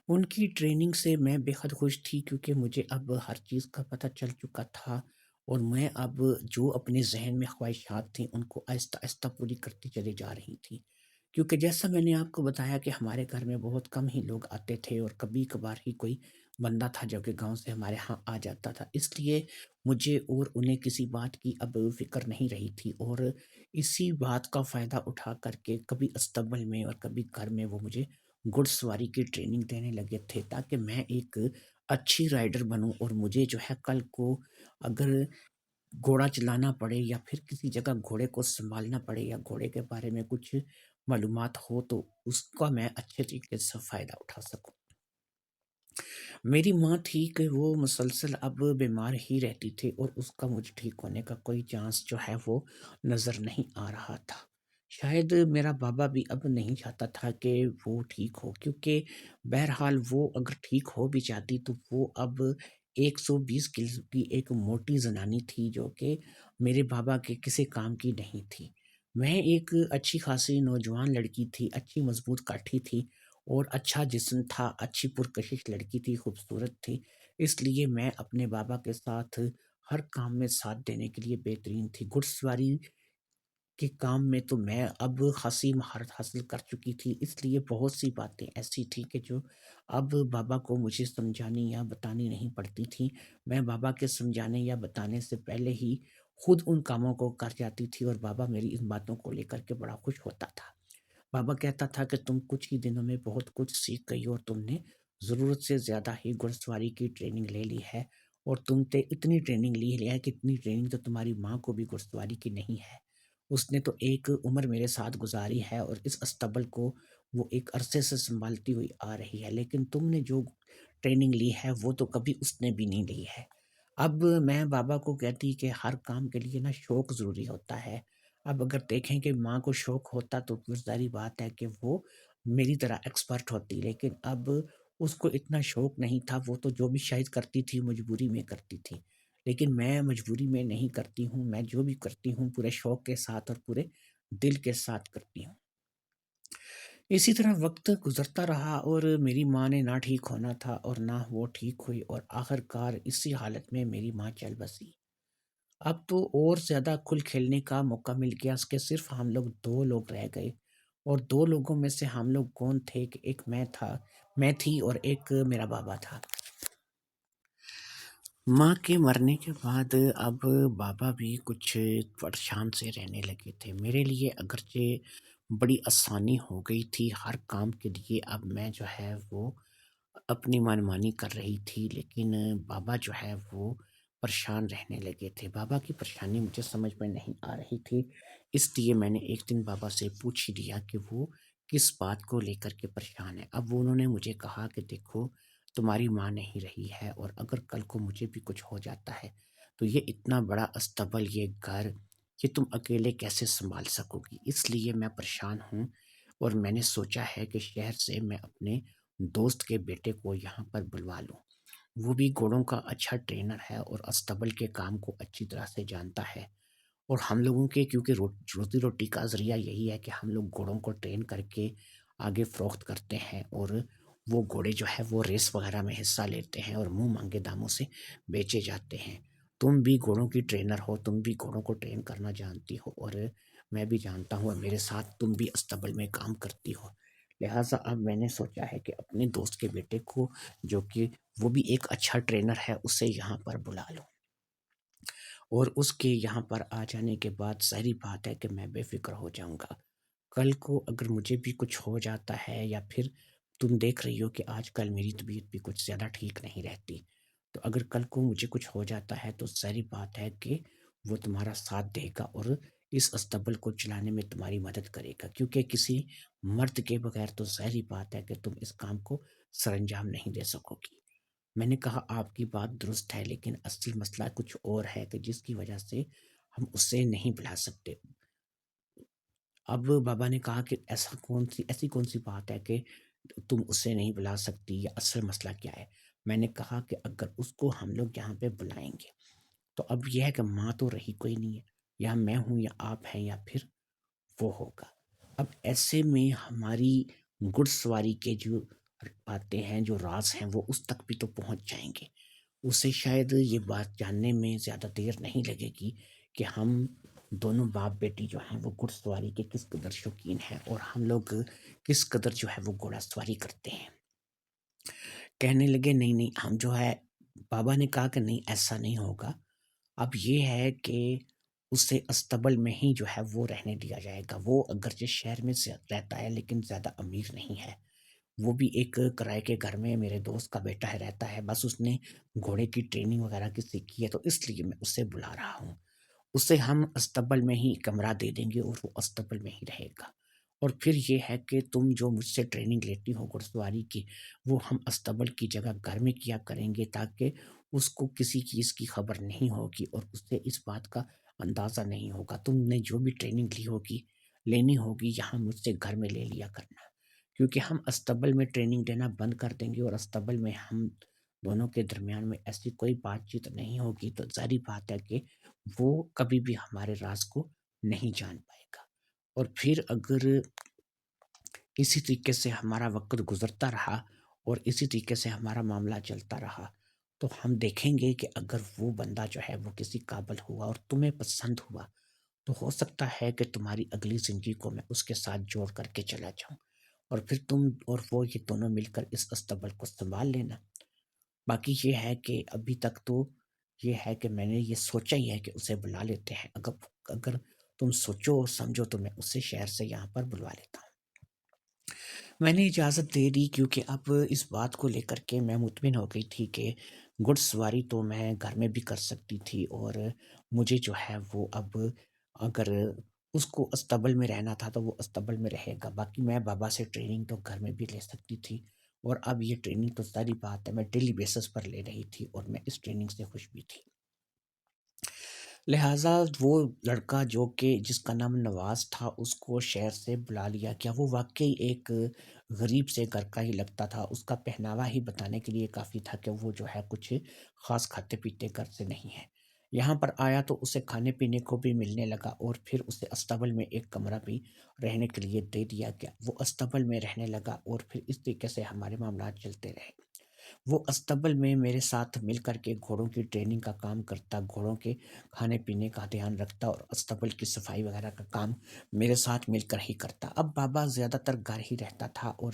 ان کی ٹریننگ سے میں بے حد خوش تھی، کیونکہ مجھے اب ہر چیز کا پتہ چل چکا تھا، اور میں اب جو اپنے ذہن میں خواہشات تھیں ان کو آہستہ آہستہ پوری کرتی چلی جا رہی تھی۔ کیونکہ جیسا میں نے آپ کو بتایا کہ ہمارے گھر میں بہت کم ہی لوگ آتے تھے، اور کبھی کبھار ہی کوئی بندہ تھا جو کہ گاؤں سے ہمارے ہاں آ جاتا تھا، اس لیے مجھے اور انہیں کسی بات کی اب فکر نہیں رہی تھی، اور اسی بات کا فائدہ اٹھا کر کے کبھی استبل میں اور کبھی گھر میں وہ مجھے گھڑ سواری کی ٹریننگ دینے لگے تھے، تاکہ میں ایک اچھی رائڈر بنوں، اور مجھے جو ہے کل کو اگر گھوڑا چلانا پڑے یا پھر کسی جگہ گھوڑے کو سنبھالنا پڑے یا گھوڑے کے بارے میں کچھ معلومات ہو تو اس کا میں اچھے طریقے سے فائدہ اٹھا سکوں۔ میری ماں تھی کہ وہ مسلسل اب بیمار ہی رہتی تھی، اور اس کا مجھے ٹھیک ہونے کا کوئی چانس جو ہے وہ نظر نہیں آ رہا تھا۔ شاید میرا بابا بھی اب نہیں چاہتا تھا کہ وہ ٹھیک ہو، کیونکہ بہرحال وہ اگر ٹھیک ہو بھی جاتی تو وہ اب 120 کلو کی ایک موٹی زنانی تھی، جو کہ میرے بابا کے کسی کام کی نہیں تھی۔ میں ایک اچھی خاصی نوجوان لڑکی تھی، اچھی مضبوط کاٹھی تھی، اور اچھا جسم تھا، اچھی پرکشش لڑکی تھی، خوبصورت تھی، اس لیے میں اپنے بابا کے ساتھ ہر کام میں ساتھ دینے کے لیے بہترین تھی۔ گھڑ سواری کے کام میں تو میں اب خاصی مہارت حاصل کر چکی تھی، اس لیے بہت سی باتیں ایسی تھیں کہ جو اب بابا کو مجھے سمجھانی یا بتانی نہیں پڑتی تھیں، میں بابا کے سمجھانے یا بتانے سے پہلے ہی خود ان کاموں کو کر جاتی تھی، اور بابا میری ان باتوں کو لے کر کے بڑا خوش ہوتا تھا۔ بابا کہتا تھا کہ تم کچھ ہی دنوں میں بہت کچھ سیکھ گئی، اور تم نے ضرورت سے زیادہ ہی گھڑ سواری کی ٹریننگ لے لی ہے، اور تم نے اتنی ٹریننگ لی ہے کہ اتنی ٹریننگ تو تمہاری ماں کو بھی گھڑ سواری کی نہیں ہے۔ اس نے تو ایک عمر میرے ساتھ گزاری ہے، اور اس استبل کو وہ ایک عرصے سے سنبھالتی ہوئی آ رہی ہے، لیکن تم نے جو ٹریننگ لی ہے وہ تو کبھی اس نے بھی نہیں لی ہے۔ اب میں بابا کو کہتی کہ ہر کام کے لیے نا شوق ضروری ہوتا ہے۔ اب اگر دیکھیں کہ ماں کو شوق ہوتا تو پھر ظاہری بات ہے کہ وہ میری طرح ایکسپرٹ ہوتی، لیکن اب اس کو اتنا شوق نہیں تھا، وہ تو جو بھی شاید کرتی تھی مجبوری میں کرتی تھی، لیکن میں مجبوری میں نہیں کرتی ہوں، میں جو بھی کرتی ہوں پورے شوق کے ساتھ اور پورے دل کے ساتھ کرتی ہوں۔ اسی طرح وقت گزرتا رہا، اور میری ماں نے نہ ٹھیک ہونا تھا اور نہ وہ ٹھیک ہوئی، اور آخر کار اسی حالت میں میری ماں چل بسی۔ اب تو اور زیادہ کھل کھیلنے کا موقع مل گیا، اس کے صرف ہم لوگ 2 لوگ رہ گئے، اور 2 لوگوں میں سے ہم لوگ کون تھے کہ ایک میں تھی اور ایک میرا بابا تھا۔ ماں کے مرنے کے بعد اب بابا بھی کچھ پریشان سے رہنے لگے تھے۔ میرے لیے اگرچہ بڑی آسانی ہو گئی تھی ہر کام کے لیے، اب میں جو ہے وہ اپنی منمانی کر رہی تھی، لیکن بابا جو ہے وہ پریشان رہنے لگے تھے۔ بابا کی پریشانی مجھے سمجھ میں نہیں آ رہی تھی، اس لیے میں نے ایک دن بابا سے پوچھ ہی لیا کہ وہ کس بات کو لے کر کے پریشان ہے۔ اب انہوں نے مجھے کہا کہ دیکھو تمہاری ماں نہیں رہی ہے، اور اگر کل کو مجھے بھی کچھ ہو جاتا ہے تو یہ اتنا بڑا استبل، یہ گھر، یہ تم اکیلے کیسے سنبھال سکو گی؟ اس لیے میں پریشان ہوں، اور میں نے سوچا ہے کہ شہر سے میں اپنے دوست کے بیٹے کو یہاں پر بلوا لوں۔ وہ بھی گھوڑوں کا اچھا ٹرینر ہے اور استبل کے کام کو اچھی طرح سے جانتا ہے، اور ہم لوگوں کے کیونکہ روزی روٹی کا ذریعہ یہی ہے کہ ہم لوگ گھوڑوں کو ٹرین کر کے آگے فروخت کرتے ہیں، اور وہ گھوڑے جو ہے وہ ریس وغیرہ میں حصہ لیتے ہیں اور منہ مانگے داموں سے بیچے جاتے ہیں۔ تم بھی گھوڑوں کی ٹرینر ہو، تم بھی گھوڑوں کو ٹرین کرنا جانتی ہو، اور میں بھی جانتا ہوں، اور میرے ساتھ تم بھی استبل میں کام کرتی ہو۔ لہٰذا اب میں نے سوچا ہے کہ اپنے دوست کے بیٹے کو، جو کہ وہ بھی ایک اچھا ٹرینر ہے، اسے یہاں پر بلا لوں، اور اس کے یہاں پر آ جانے کے بعد ظاہری بات ہے کہ میں بے فکر ہو جاؤں گا۔ کل کو اگر مجھے بھی کچھ ہو جاتا ہے، یا پھر تم دیکھ رہی ہو کہ آج کل میری طبیعت بھی کچھ زیادہ ٹھیک نہیں رہتی، تو اگر کل کو مجھے کچھ ہو جاتا ہے تو ظاہری بات ہے کہ وہ تمہارا ساتھ دے گا اور اس استبل کو چلانے میں تمہاری مدد کرے گا، کیونکہ کسی مرد کے بغیر تو ظاہری بات ہے کہ تم اس کام کو سر انجام نہیں دے سکو گی۔ میں نے کہا آپ کی بات درست ہے، لیکن اصل مسئلہ کچھ اور ہے کہ جس کی وجہ سے ہم اسے نہیں بلا سکتے۔ اب بابا نے کہا کہ ایسی کون سی بات ہے کہ تم اسے نہیں بلا سکتی، یا اصل مسئلہ کیا ہے؟ میں نے کہا کہ اگر اس کو ہم لوگ یہاں پہ بلائیں گے تو اب یہ ہے کہ ماں تو رہی کوئی نہیں ہے، یا میں ہوں یا آپ ہیں یا پھر وہ ہوگا۔ اب ایسے میں ہماری گھڑ سواری کے جو باتیں ہیں، جو راز ہیں، وہ اس تک بھی تو پہنچ جائیں گے۔ اسے شاید یہ بات جاننے میں زیادہ دیر نہیں لگے گی کہ ہم دونوں باپ بیٹی جو ہیں وہ گھڑ سواری کے کس قدر شوقین ہیں، اور ہم لوگ کس قدر جو ہے وہ گھوڑا سواری کرتے ہیں۔ کہنے لگے نہیں نہیں، ہم جو ہے، بابا نے کہا کہ نہیں ایسا نہیں ہوگا، اب یہ ہے کہ اسے استبل میں ہی جو ہے وہ رہنے دیا جائے گا۔ وہ اگرچہ شہر میں رہتا ہے لیکن زیادہ امیر نہیں ہے، وہ بھی ایک کرائے کے گھر میں میرے دوست کا بیٹا ہے رہتا ہے، بس اس نے گھوڑے کی ٹریننگ وغیرہ کی سیکھی ہے، تو اس لیے میں اسے بلا رہا ہوں۔ اسے ہم استبل میں ہی کمرہ دے دیں گے اور وہ استبل میں ہی رہے گا، اور پھر یہ ہے کہ تم جو مجھ سے ٹریننگ لیتی ہو گھڑ سواری کی، وہ ہم استبل کی جگہ گھر میں کیا کریں گے، تاکہ اس کو کسی چیز کی خبر نہیں ہوگی اور اسے اس بات کا اندازہ نہیں ہوگا۔ تم نے جو بھی ٹریننگ لینی ہوگی یہاں مجھ سے گھر میں لے لیا کرنا، کیونکہ ہم استبل میں ٹریننگ دینا بند کر دیں گے، اور استبل میں ہم دونوں کے درمیان میں ایسی کوئی بات چیت نہیں ہوگی، تو ظاہری بات ہے کہ وہ کبھی بھی ہمارے راز کو نہیں جان پائے گا۔ اور پھر اگر اسی طریقے سے ہمارا وقت گزرتا رہا اور اسی طریقے سے ہمارا معاملہ چلتا رہا، تو ہم دیکھیں گے کہ اگر وہ بندہ جو ہے وہ کسی قابل ہوا اور تمہیں پسند ہوا، تو ہو سکتا ہے کہ تمہاری اگلی زندگی کو میں اس کے ساتھ جوڑ کر کے چلا جاؤں، اور پھر تم اور وہ یہ دونوں مل کر اس استبل کو سنبھال لینا۔ باقی یہ ہے کہ ابھی تک تو یہ ہے کہ میں نے یہ سوچا ہی ہے کہ اسے بلا لیتے ہیں، اگر تم سوچو اور سمجھو تو میں اسے شہر سے یہاں پر بلوا لیتا ہوں۔ میں نے اجازت دے دی، کیونکہ اب اس بات کو لے کر کے میں مطمئن ہو گئی تھی کہ گھڑ سواری تو میں گھر میں بھی کر سکتی تھی، اور مجھے جو ہے وہ اب اگر اس کو استبل میں رہنا تھا تو وہ استبل میں رہے گا، باقی میں بابا سے ٹریننگ تو گھر میں بھی لے سکتی تھی، اور اب یہ ٹریننگ تو ساری بات ہے میں ڈیلی بیسس پر لے رہی تھی، اور میں اس ٹریننگ سے خوش بھی تھی۔ لہٰذا وہ لڑکا جو کہ جس کا نام نواز تھا، اس کو شہر سے بلا لیا گیا۔ وہ واقعی ایک غریب سے گھر کا ہی لگتا تھا، اس کا پہناوا ہی بتانے کے لیے کافی تھا کہ وہ جو ہے کچھ خاص کھاتے پیتے گھر سے نہیں ہے۔ یہاں پر آیا تو اسے کھانے پینے کو بھی ملنے لگا، اور پھر اسے استبل میں ایک کمرہ بھی رہنے کے لیے دے دیا گیا۔ وہ استبل میں رہنے لگا، اور پھر اس طریقے سے ہمارے معاملات چلتے رہے۔ وہ استبل میں میرے ساتھ مل کر کے گھوڑوں کی ٹریننگ کا کام کرتا، گھوڑوں کے کھانے پینے کا دھیان رکھتا، اور استبل کی صفائی وغیرہ کا کام میرے ساتھ مل کر ہی کرتا۔ اب بابا زیادہ تر گھر ہی رہتا تھا، اور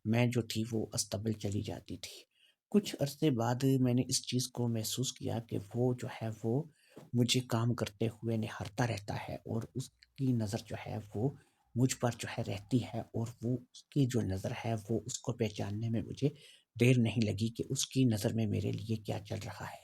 میں جو تھی وہ استبل چلی جاتی تھی۔ کچھ عرصے بعد میں نے اس چیز کو محسوس کیا کہ وہ جو ہے وہ مجھے کام کرتے ہوئے نہارتا رہتا ہے، اور اس کی نظر جو ہے وہ مجھ پر جو ہے رہتی ہے، اور وہ اس کی جو نظر ہے وہ اس کو پہچاننے میں مجھے دیر نہیں لگی کہ اس کی نظر میں میرے لیے کیا چل رہا ہے۔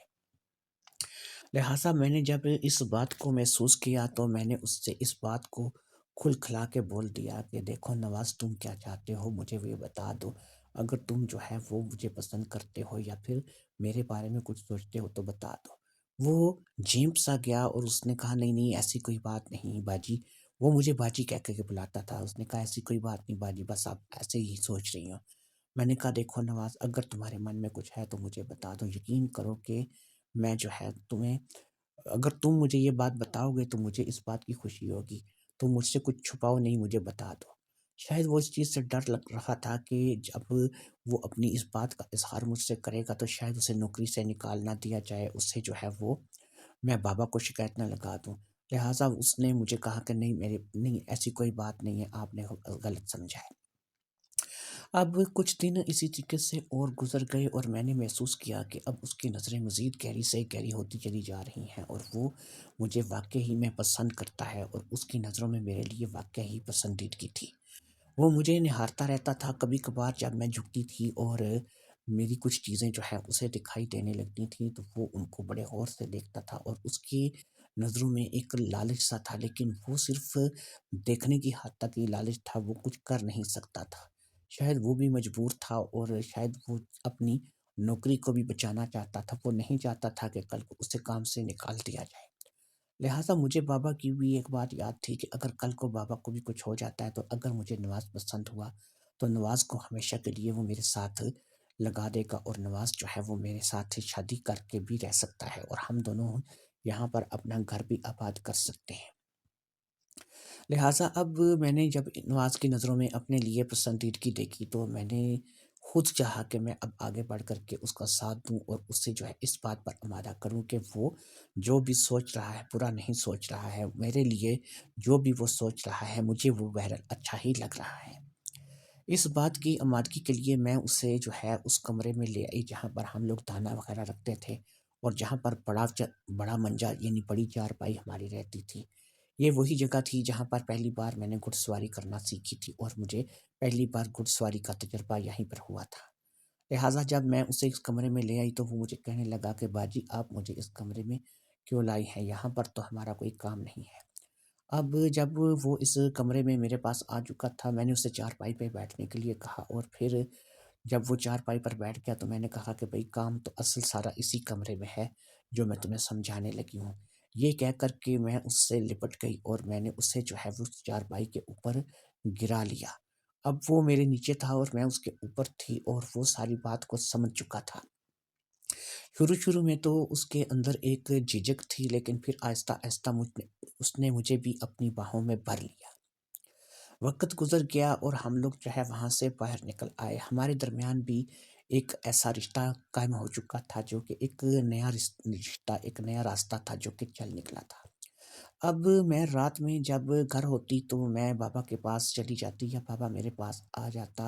لہٰذا میں نے جب اس بات کو محسوس کیا تو میں نے اس سے اس بات کو کھل کھلا کے بول دیا کہ دیکھو نواز، تم کیا چاہتے ہو مجھے وہ بتا دو، اگر تم جو ہے وہ مجھے پسند کرتے ہو یا پھر میرے بارے میں کچھ سوچتے ہو تو بتا دو۔ وہ جھیپ سا گیا اور اس نے کہا نہیں نہیں ایسی کوئی بات نہیں باجی۔ وہ مجھے باجی کہہ کے بلاتا تھا، اس نے کہا ایسی کوئی بات نہیں باجی، بس آپ ایسے ہی سوچ رہی ہو۔ میں نے کہا دیکھو نواز، اگر تمہارے من میں کچھ ہے تو مجھے بتا دو، یقین کرو کہ میں جو ہے تمہیں، اگر تم مجھے یہ بات بتاؤ گے تو مجھے اس بات کی خوشی ہوگی، تم مجھ سے کچھ چھپاؤ نہیں، مجھے بتا دو۔ شاید وہ اس چیز سے ڈر لگ رہا تھا کہ جب وہ اپنی اس بات کا اظہار مجھ سے کرے گا تو شاید اسے نوکری سے نکال نہ دیا جائے، اس سے جو ہے وہ میں بابا کو شکایت نہ لگا دوں۔ لہٰذا اس نے مجھے کہا کہ نہیں میرے نہیں، ایسی کوئی بات نہیں ہے، آپ نے غلط سمجھا ہے۔ اب کچھ دن اسی طریقے سے اور گزر گئے اور میں نے محسوس کیا کہ اب اس کی نظریں مزید گہری سے گہری ہوتی چلی جا رہی ہیں اور وہ مجھے واقعی میں پسند کرتا ہے اور اس کی نظروں میں میرے لیے واقعی پسندیدگی تھی۔ وہ مجھے نہارتا رہتا تھا، کبھی کبھار جب میں جھکتی تھی اور میری کچھ چیزیں جو ہے اسے دکھائی دینے لگتی تھیں تو وہ ان کو بڑے غور سے دیکھتا تھا اور اس کی نظروں میں ایک لالچ سا تھا، لیکن وہ صرف دیکھنے کی حد تک ہی لالچ تھا، وہ کچھ کر نہیں سکتا تھا۔ شاید وہ بھی مجبور تھا اور شاید وہ اپنی نوکری کو بھی بچانا چاہتا تھا، وہ نہیں چاہتا تھا کہ کل کو اسے کام سے نکال دیا جائے۔ لہٰذا مجھے بابا کی بھی ایک بات یاد تھی کہ اگر کل کو بابا کو بھی کچھ ہو جاتا ہے تو اگر مجھے نواز پسند ہوا تو نواز کو ہمیشہ کے لیے وہ میرے ساتھ لگا دے گا اور نواز جو ہے وہ میرے ساتھ شادی کر کے بھی رہ سکتا ہے اور ہم دونوں یہاں پر اپنا گھر بھی آباد کر سکتے ہیں۔ لہٰذا اب میں نے جب نواز کی نظروں میں اپنے لیے پسندیدگی دیکھی تو میں نے خود چاہا کہ میں اب آگے بڑھ کر کے اس کا ساتھ دوں اور اس سے جو ہے اس بات پر آمادہ کروں کہ وہ جو بھی سوچ رہا ہے برا نہیں سوچ رہا ہے، میرے لیے جو بھی وہ سوچ رہا ہے مجھے وہ بہرحال اچھا ہی لگ رہا ہے۔ اس بات کی آمادگی کے لیے میں اسے جو ہے اس کمرے میں لے آئی جہاں پر ہم لوگ دانا وغیرہ رکھتے تھے اور جہاں پر بڑا منجا یعنی بڑی چارپائی ہماری رہتی تھی۔ یہ وہی جگہ تھی جہاں پر پہلی بار میں نے گھڑ سواری کرنا سیکھی تھی اور مجھے پہلی بار گھڑ سواری کا تجربہ یہیں پر ہوا تھا۔ لہٰذا جب میں اسے اس کمرے میں لے آئی تو وہ مجھے کہنے لگا کہ باجی آپ مجھے اس کمرے میں کیوں لائی ہیں، یہاں پر تو ہمارا کوئی کام نہیں ہے۔ اب جب وہ اس کمرے میں میرے پاس آ چکا تھا میں نے اسے چارپائی پہ بیٹھنے کے لیے کہا اور پھر جب وہ چارپائی پر بیٹھ گیا تو میں نے کہا کہ بھئی کام تو اصل سارا اسی کمرے میں ہے جو میں تمہیں سمجھانے لگی ہوں۔ یہ کہہ کر کے میں اس سے لپٹ گئی اور میں نے اسے جو ہے وہ چارپائی کے اوپر گرا لیا۔ اب وہ میرے نیچے تھا اور میں اس کے اوپر تھی اور وہ ساری بات کو سمجھ چکا تھا۔ شروع میں تو اس کے اندر ایک جھجک تھی لیکن پھر آہستہ آہستہ اس نے مجھے بھی اپنی باہوں میں بھر لیا۔ وقت گزر گیا اور ہم لوگ جو ہے وہاں سے باہر نکل آئے، ہمارے درمیان بھی ایک ایسا رشتہ قائم ہو چکا تھا جو کہ ایک نیا رشتہ، ایک نیا راستہ تھا جو کہ چل نکلا تھا۔ اب میں رات میں جب گھر ہوتی تو میں بابا کے پاس چلی جاتی یا بابا میرے پاس آ جاتا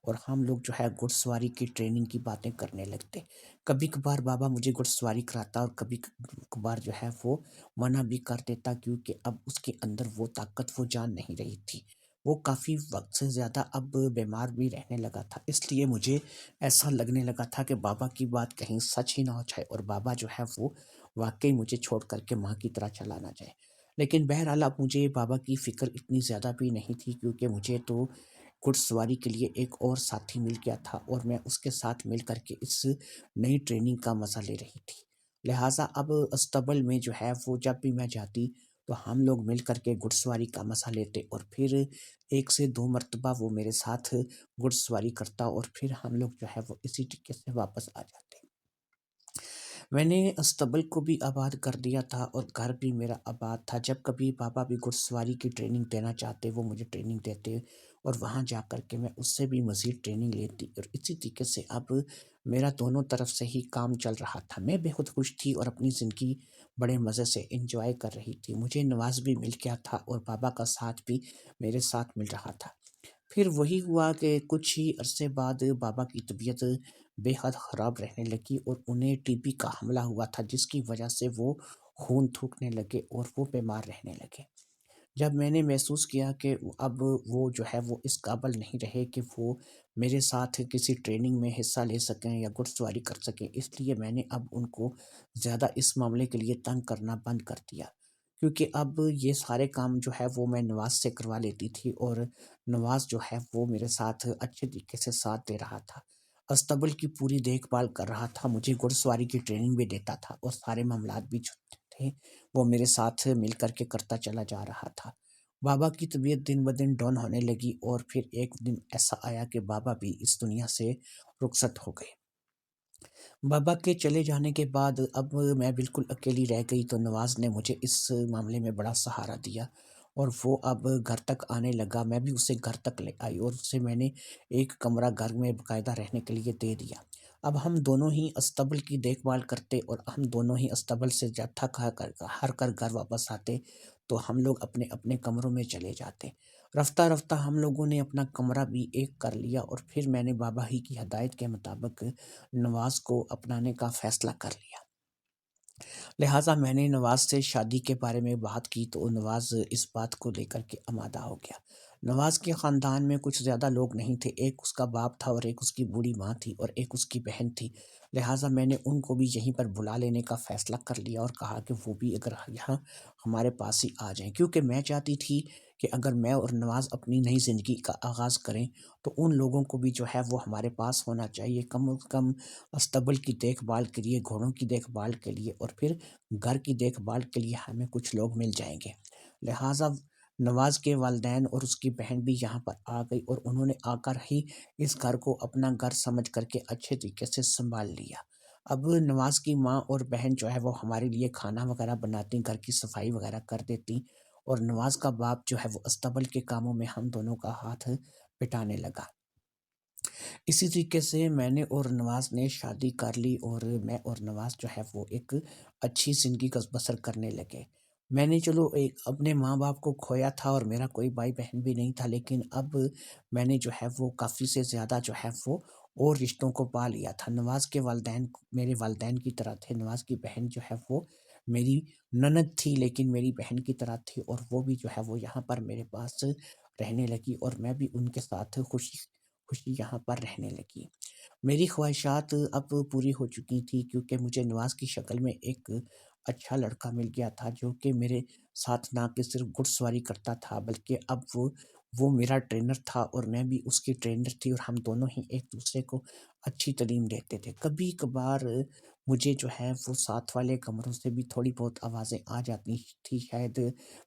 اور ہم لوگ جو ہے گھڑ سواری کی ٹریننگ کی باتیں کرنے لگتے۔ کبھی کبھار بابا مجھے گھڑ سواری کراتا اور کبھی کبھار جو ہے وہ منع بھی کر دیتا کیونکہ اب اس کے اندر وہ طاقت وہ جان نہیں رہی تھی۔ وہ کافی وقت سے زیادہ اب بیمار بھی رہنے لگا تھا، اس لیے مجھے ایسا لگنے لگا تھا کہ بابا کی بات کہیں سچ ہی نہ ہو جائے اور بابا جو ہے وہ واقعی مجھے چھوڑ کر کے ماں کی طرح چلا نہ جائے۔ لیکن بہرحال اب مجھے بابا کی فکر اتنی زیادہ بھی نہیں تھی کیونکہ مجھے تو گھڑ سواری کے لیے ایک اور ساتھی مل گیا تھا اور میں اس کے ساتھ مل کر کے اس نئی ٹریننگ کا مزہ لے رہی تھی۔ لہٰذا اب استبل میں جو ہے وہ جب بھی میں جاتی تو ہم لوگ مل کر کے گھڑ سواری کا مزہ لیتے اور پھر 1 سے 2 مرتبہ وہ میرے ساتھ گھڑ سواری کرتا اور پھر ہم لوگ جو ہے وہ اسی طریقے سے واپس آ جاتے۔ میں نے استبل کو بھی آباد کر دیا تھا اور گھر بھی میرا آباد تھا۔ جب کبھی بابا بھی گھڑ سواری کی ٹریننگ دینا چاہتے وہ مجھے ٹریننگ دیتے اور وہاں جا کر کے میں اس سے بھی مزید ٹریننگ لیتی اور اسی طریقے سے اب میرا دونوں طرف سے ہی کام چل رہا تھا۔ میں بہت خوش تھی اور اپنی زندگی بڑے مزے سے انجوائے کر رہی تھی۔ مجھے نواز بھی مل گیا تھا اور بابا کا ساتھ بھی میرے ساتھ مل رہا تھا۔ پھر وہی ہوا کہ کچھ ہی عرصے بعد بابا کی طبیعت بے حد خراب رہنے لگی اور انہیں ٹی بی کا حملہ ہوا تھا جس کی وجہ سے وہ خون تھوکنے لگے اور وہ بیمار رہنے لگے۔ جب میں نے محسوس کیا کہ اب وہ جو ہے وہ اس قابل نہیں رہے کہ وہ میرے ساتھ کسی ٹریننگ میں حصہ لے سکیں یا گھڑ سواری کر سکیں، اس لیے میں نے اب ان کو زیادہ اس معاملے کے لیے تنگ کرنا بند کر دیا۔ کیونکہ اب یہ سارے کام جو ہے وہ میں نواز سے کروا لیتی تھی، اور نواز جو ہے وہ میرے ساتھ اچھے طریقے سے ساتھ دے رہا تھا، استبل کی پوری دیکھ بھال کر رہا تھا، مجھے گھڑ سواری کی ٹریننگ بھی دیتا تھا، اور سارے معاملات بھی جو تھے وہ میرے ساتھ مل کر کے کرتا چلا جا رہا تھا۔ بابا کی طبیعت دن بدن ڈاؤن ہونے لگی، اور پھر ایک دن ایسا آیا کہ بابا بھی اس دنیا سے رخصت ہو گئے۔ بابا کے چلے جانے کے بعد اب میں بالکل اکیلی رہ گئی، تو نواز نے مجھے اس معاملے میں بڑا سہارا دیا، اور وہ اب گھر تک آنے لگا۔ میں بھی اسے گھر تک لے آئی، اور اسے میں نے ایک کمرہ گھر میں باقاعدہ رہنے کے لیے دے دیا۔ اب ہم دونوں ہی استبل کی دیکھ بھال کرتے، اور ہم دونوں ہی استبل سے جب تھک ہار کر گھر واپس آتے تو ہم لوگ اپنے اپنے کمروں میں چلے جاتے۔ رفتہ رفتہ ہم لوگوں نے اپنا کمرہ بھی ایک کر لیا، اور پھر میں نے بابا ہی کی ہدایت کے مطابق نواز کو اپنانے کا فیصلہ کر لیا۔ لہٰذا میں نے نواز سے شادی کے بارے میں بات کی، تو نواز اس بات کو لے کر کے آمادہ ہو گیا۔ نواز کے خاندان میں کچھ زیادہ لوگ نہیں تھے، ایک اس کا باپ تھا، اور ایک اس کی بوڑھی ماں تھی، اور ایک اس کی بہن تھی۔ لہٰذا میں نے ان کو بھی یہیں پر بلا لینے کا فیصلہ کر لیا، اور کہا کہ وہ بھی اگر یہاں ہمارے پاس ہی آ جائیں، کیونکہ میں چاہتی تھی کہ اگر میں اور نواز اپنی نئی زندگی کا آغاز کریں تو ان لوگوں کو بھی جو ہے وہ ہمارے پاس ہونا چاہیے، کم از کم استبل کی دیکھ بھال کے لیے، گھوڑوں کی دیکھ بھال کے لیے، اور پھر گھر کی دیکھ بھال کے لیے ہمیں کچھ لوگ مل جائیں گے۔ لہٰذا نواز کے والدین اور اس کی بہن بھی یہاں پر آ گئی، اور انہوں نے آ کر ہی اس گھر کو اپنا گھر سمجھ کر کے اچھے طریقے سے سنبھال لیا۔ اب نواز کی ماں اور بہن جو ہے وہ ہمارے لیے کھانا وغیرہ بناتی، گھر کی صفائی وغیرہ کر دیتی، اور نواز کا باپ جو ہے وہ استبل کے کاموں میں ہم دونوں کا ہاتھ پٹانے لگا۔ اسی طریقے سے میں نے اور نواز نے شادی کر لی، اور میں اور نواز جو ہے وہ ایک اچھی زندگی کا بسر کرنے لگے۔ میں نے چلو ایک اپنے ماں باپ کو کھویا تھا، اور میرا کوئی بھائی بہن بھی نہیں تھا، لیکن اب میں نے جو ہے وہ کافی سے زیادہ جو ہے وہ اور رشتوں کو پا لیا تھا۔ نواز کے والدین میرے والدین کی طرح تھے، نواز کی بہن جو ہے وہ میری نند تھی، لیکن میری بہن کی طرح تھی، اور وہ بھی جو ہے وہ یہاں پر میرے پاس رہنے لگی، اور میں بھی ان کے ساتھ خوشی خوشی یہاں پر رہنے لگی۔ میری خواہشات اب پوری ہو چکی تھی، کیونکہ مجھے نواز کی شکل میں ایک اچھا لڑکا مل گیا تھا، جو کہ میرے ساتھ نہ کہ صرف گھڑ سواری کرتا تھا، بلکہ اب وہ میرا ٹرینر تھا، اور میں بھی اس کی ٹرینر تھی، اور ہم دونوں ہی ایک دوسرے کو اچھی تعلیم دیتے تھے۔ کبھی کبھار مجھے جو ہے وہ ساتھ والے کمروں سے بھی تھوڑی بہت آوازیں آ جاتی تھی، شاید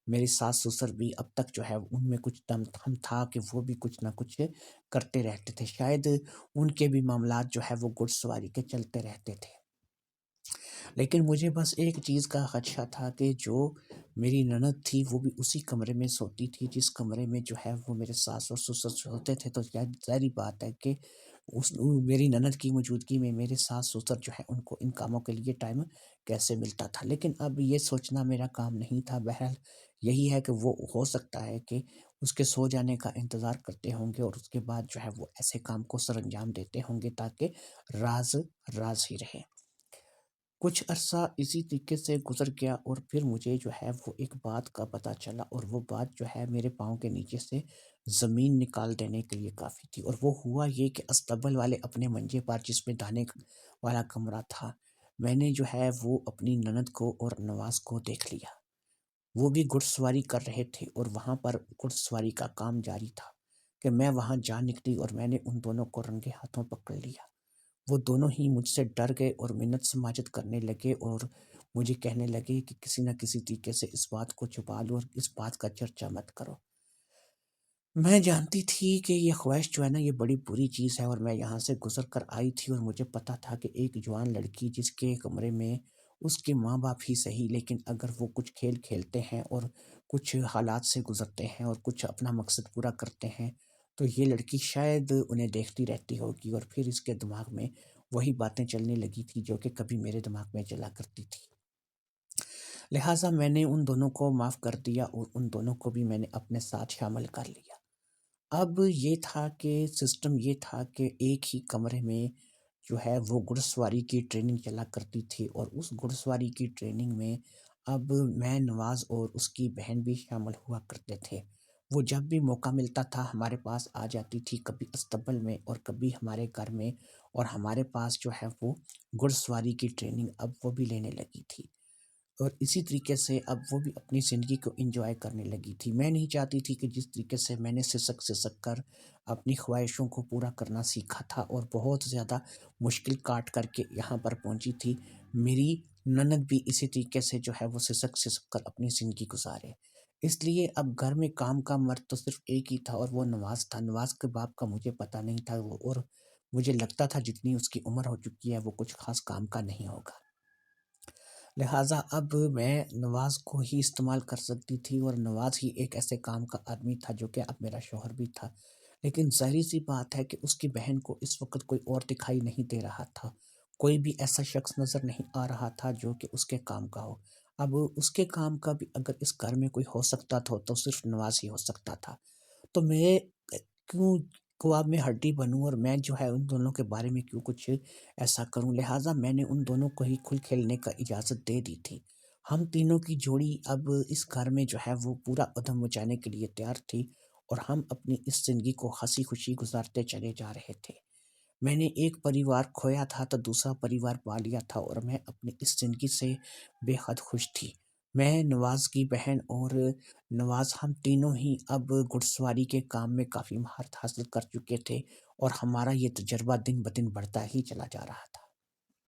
میرے ساس سسر بھی اب تک جو ہے ان میں کچھ دم تھا کہ وہ بھی کچھ نہ کچھ کرتے رہتے تھے، شاید ان کے بھی معاملات جو ہے وہ گھڑ سواری کے چلتے رہتے تھے۔ لیکن مجھے بس ایک چیز کا خدشہ تھا کہ جو میری نند تھی وہ بھی اسی کمرے میں سوتی تھی جس کمرے میں جو ہے وہ میرے ساس اور سسر سوتے تھے، تو ظاہری بات ہے کہ میری نند کی موجودگی میں میرے ساس سسر جو ہے ان کو ان کاموں کے لیے ٹائم کیسے ملتا تھا۔ لیکن اب یہ سوچنا میرا کام نہیں تھا، بہرحال یہی ہے کہ وہ ہو سکتا ہے کہ اس کے سو جانے کا انتظار کرتے ہوں گے، اور اس کے بعد جو ہے وہ ایسے کام کو سر انجام دیتے ہوں گے تاکہ راز راز ہی رہے۔ کچھ عرصہ اسی طریقے سے گزر گیا، اور پھر مجھے جو ہے وہ ایک بات کا پتہ چلا، اور وہ بات جو ہے میرے پاؤں کے نیچے سے زمین نکال دینے کے لیے کافی تھی۔ اور وہ ہوا یہ کہ استبل والے اپنے منجے پر جس میں دانے والا کمرہ تھا، میں نے جو ہے وہ اپنی نند کو اور نواز کو دیکھ لیا۔ وہ بھی گھڑ سواری کر رہے تھے، اور وہاں پر گھڑ سواری کا کام جاری تھا کہ میں وہاں جا نکلی، اور میں نے ان دونوں کو رنگے ہاتھوں پکڑ لیا۔ وہ دونوں ہی مجھ سے ڈر گئے اور منت سماجت کرنے لگے، اور مجھے کہنے لگے کہ کسی نہ کسی طریقے سے اس بات کو چھپا لو، اور اس بات کا چرچا مت کرو۔ میں جانتی تھی کہ یہ خواہش جو ہے نا یہ بڑی بری چیز ہے، اور میں یہاں سے گزر کر آئی تھی، اور مجھے پتا تھا کہ ایک جوان لڑکی جس کے کمرے میں اس کے ماں باپ ہی صحیح، لیکن اگر وہ کچھ کھیل کھیلتے ہیں اور کچھ حالات سے گزرتے ہیں اور کچھ اپنا مقصد پورا کرتے ہیں، تو یہ لڑکی شاید انہیں دیکھتی رہتی ہوگی، اور پھر اس کے دماغ میں وہی باتیں چلنے لگی تھی جو کہ کبھی میرے دماغ میں چلا کرتی تھی۔ لہٰذا میں نے ان دونوں کو معاف کر دیا، اور ان دونوں کو بھی میں نے اپنے ساتھ شامل کر لیا۔ اب یہ تھا کہ سسٹم یہ تھا کہ ایک ہی کمرے میں جو ہے وہ گھڑ سواری کی ٹریننگ چلا کرتی تھی، اور اس گھڑ سواری کی ٹریننگ میں اب میں، نواز اور اس کی بہن بھی شامل ہوا کرتے تھے۔ وہ جب بھی موقع ملتا تھا ہمارے پاس آ جاتی تھی، کبھی استبل میں اور کبھی ہمارے گھر میں، اور ہمارے پاس جو ہے وہ گھڑ سواری کی ٹریننگ اب وہ بھی لینے لگی تھی۔ اور اسی طریقے سے اب وہ بھی اپنی زندگی کو انجوائے کرنے لگی تھی۔ میں نہیں چاہتی تھی کہ جس طریقے سے میں نے سسک کر اپنی خواہشوں کو پورا کرنا سیکھا تھا اور بہت زیادہ مشکل کاٹ کر کے یہاں پر پہنچی تھی، میری نند بھی اسی طریقے سے جو ہے وہ سسک کر اپنی زندگی گزارے۔ اس لیے اب گھر میں کام کا مرد تو صرف ایک ہی تھا اور وہ نواز تھا۔ نواز کے باپ کا مجھے پتہ نہیں تھا، وہ اور مجھے لگتا تھا جتنی اس کی عمر ہو چکی ہے وہ کچھ خاص کام کا نہیں ہوگا، لہٰذا اب میں نواز کو ہی استعمال کر سکتی تھی اور نواز ہی ایک ایسے کام کا آدمی تھا جو کہ اب میرا شوہر بھی تھا۔ لیکن ظاہری سی بات ہے کہ اس کی بہن کو اس وقت کوئی اور دکھائی نہیں دے رہا تھا، کوئی بھی ایسا شخص نظر نہیں آ رہا تھا جو کہ اس کے کام کا ہو۔ اب اس کے کام کا بھی اگر اس گھر میں کوئی ہو سکتا تھا تو صرف نواز ہی ہو سکتا تھا، تو میں کیوں خواب میں ہڈی بنوں اور میں جو ہے ان دونوں کے بارے میں کیوں کچھ ایسا کروں، لہٰذا میں نے ان دونوں کو ہی کھل کھیلنے کا اجازت دے دی تھی۔ ہم تینوں کی جوڑی اب اس گھر میں جو ہے وہ پورا ادھم مچانے کے لیے تیار تھی اور ہم اپنی اس زندگی کو ہنسی خوشی گزارتے چلے جا رہے تھے۔ میں نے ایک پریوار کھویا تھا تو دوسرا پریوار پا لیا تھا اور میں اپنی اس زندگی سے بے حد خوش تھی۔ میں، نواز کی بہن اور نواز، ہم تینوں ہی اب گھڑ سواری کے کام میں کافی مہارت حاصل کر چکے تھے اور ہمارا یہ تجربہ دن بدن بڑھتا ہی چلا جا رہا تھا۔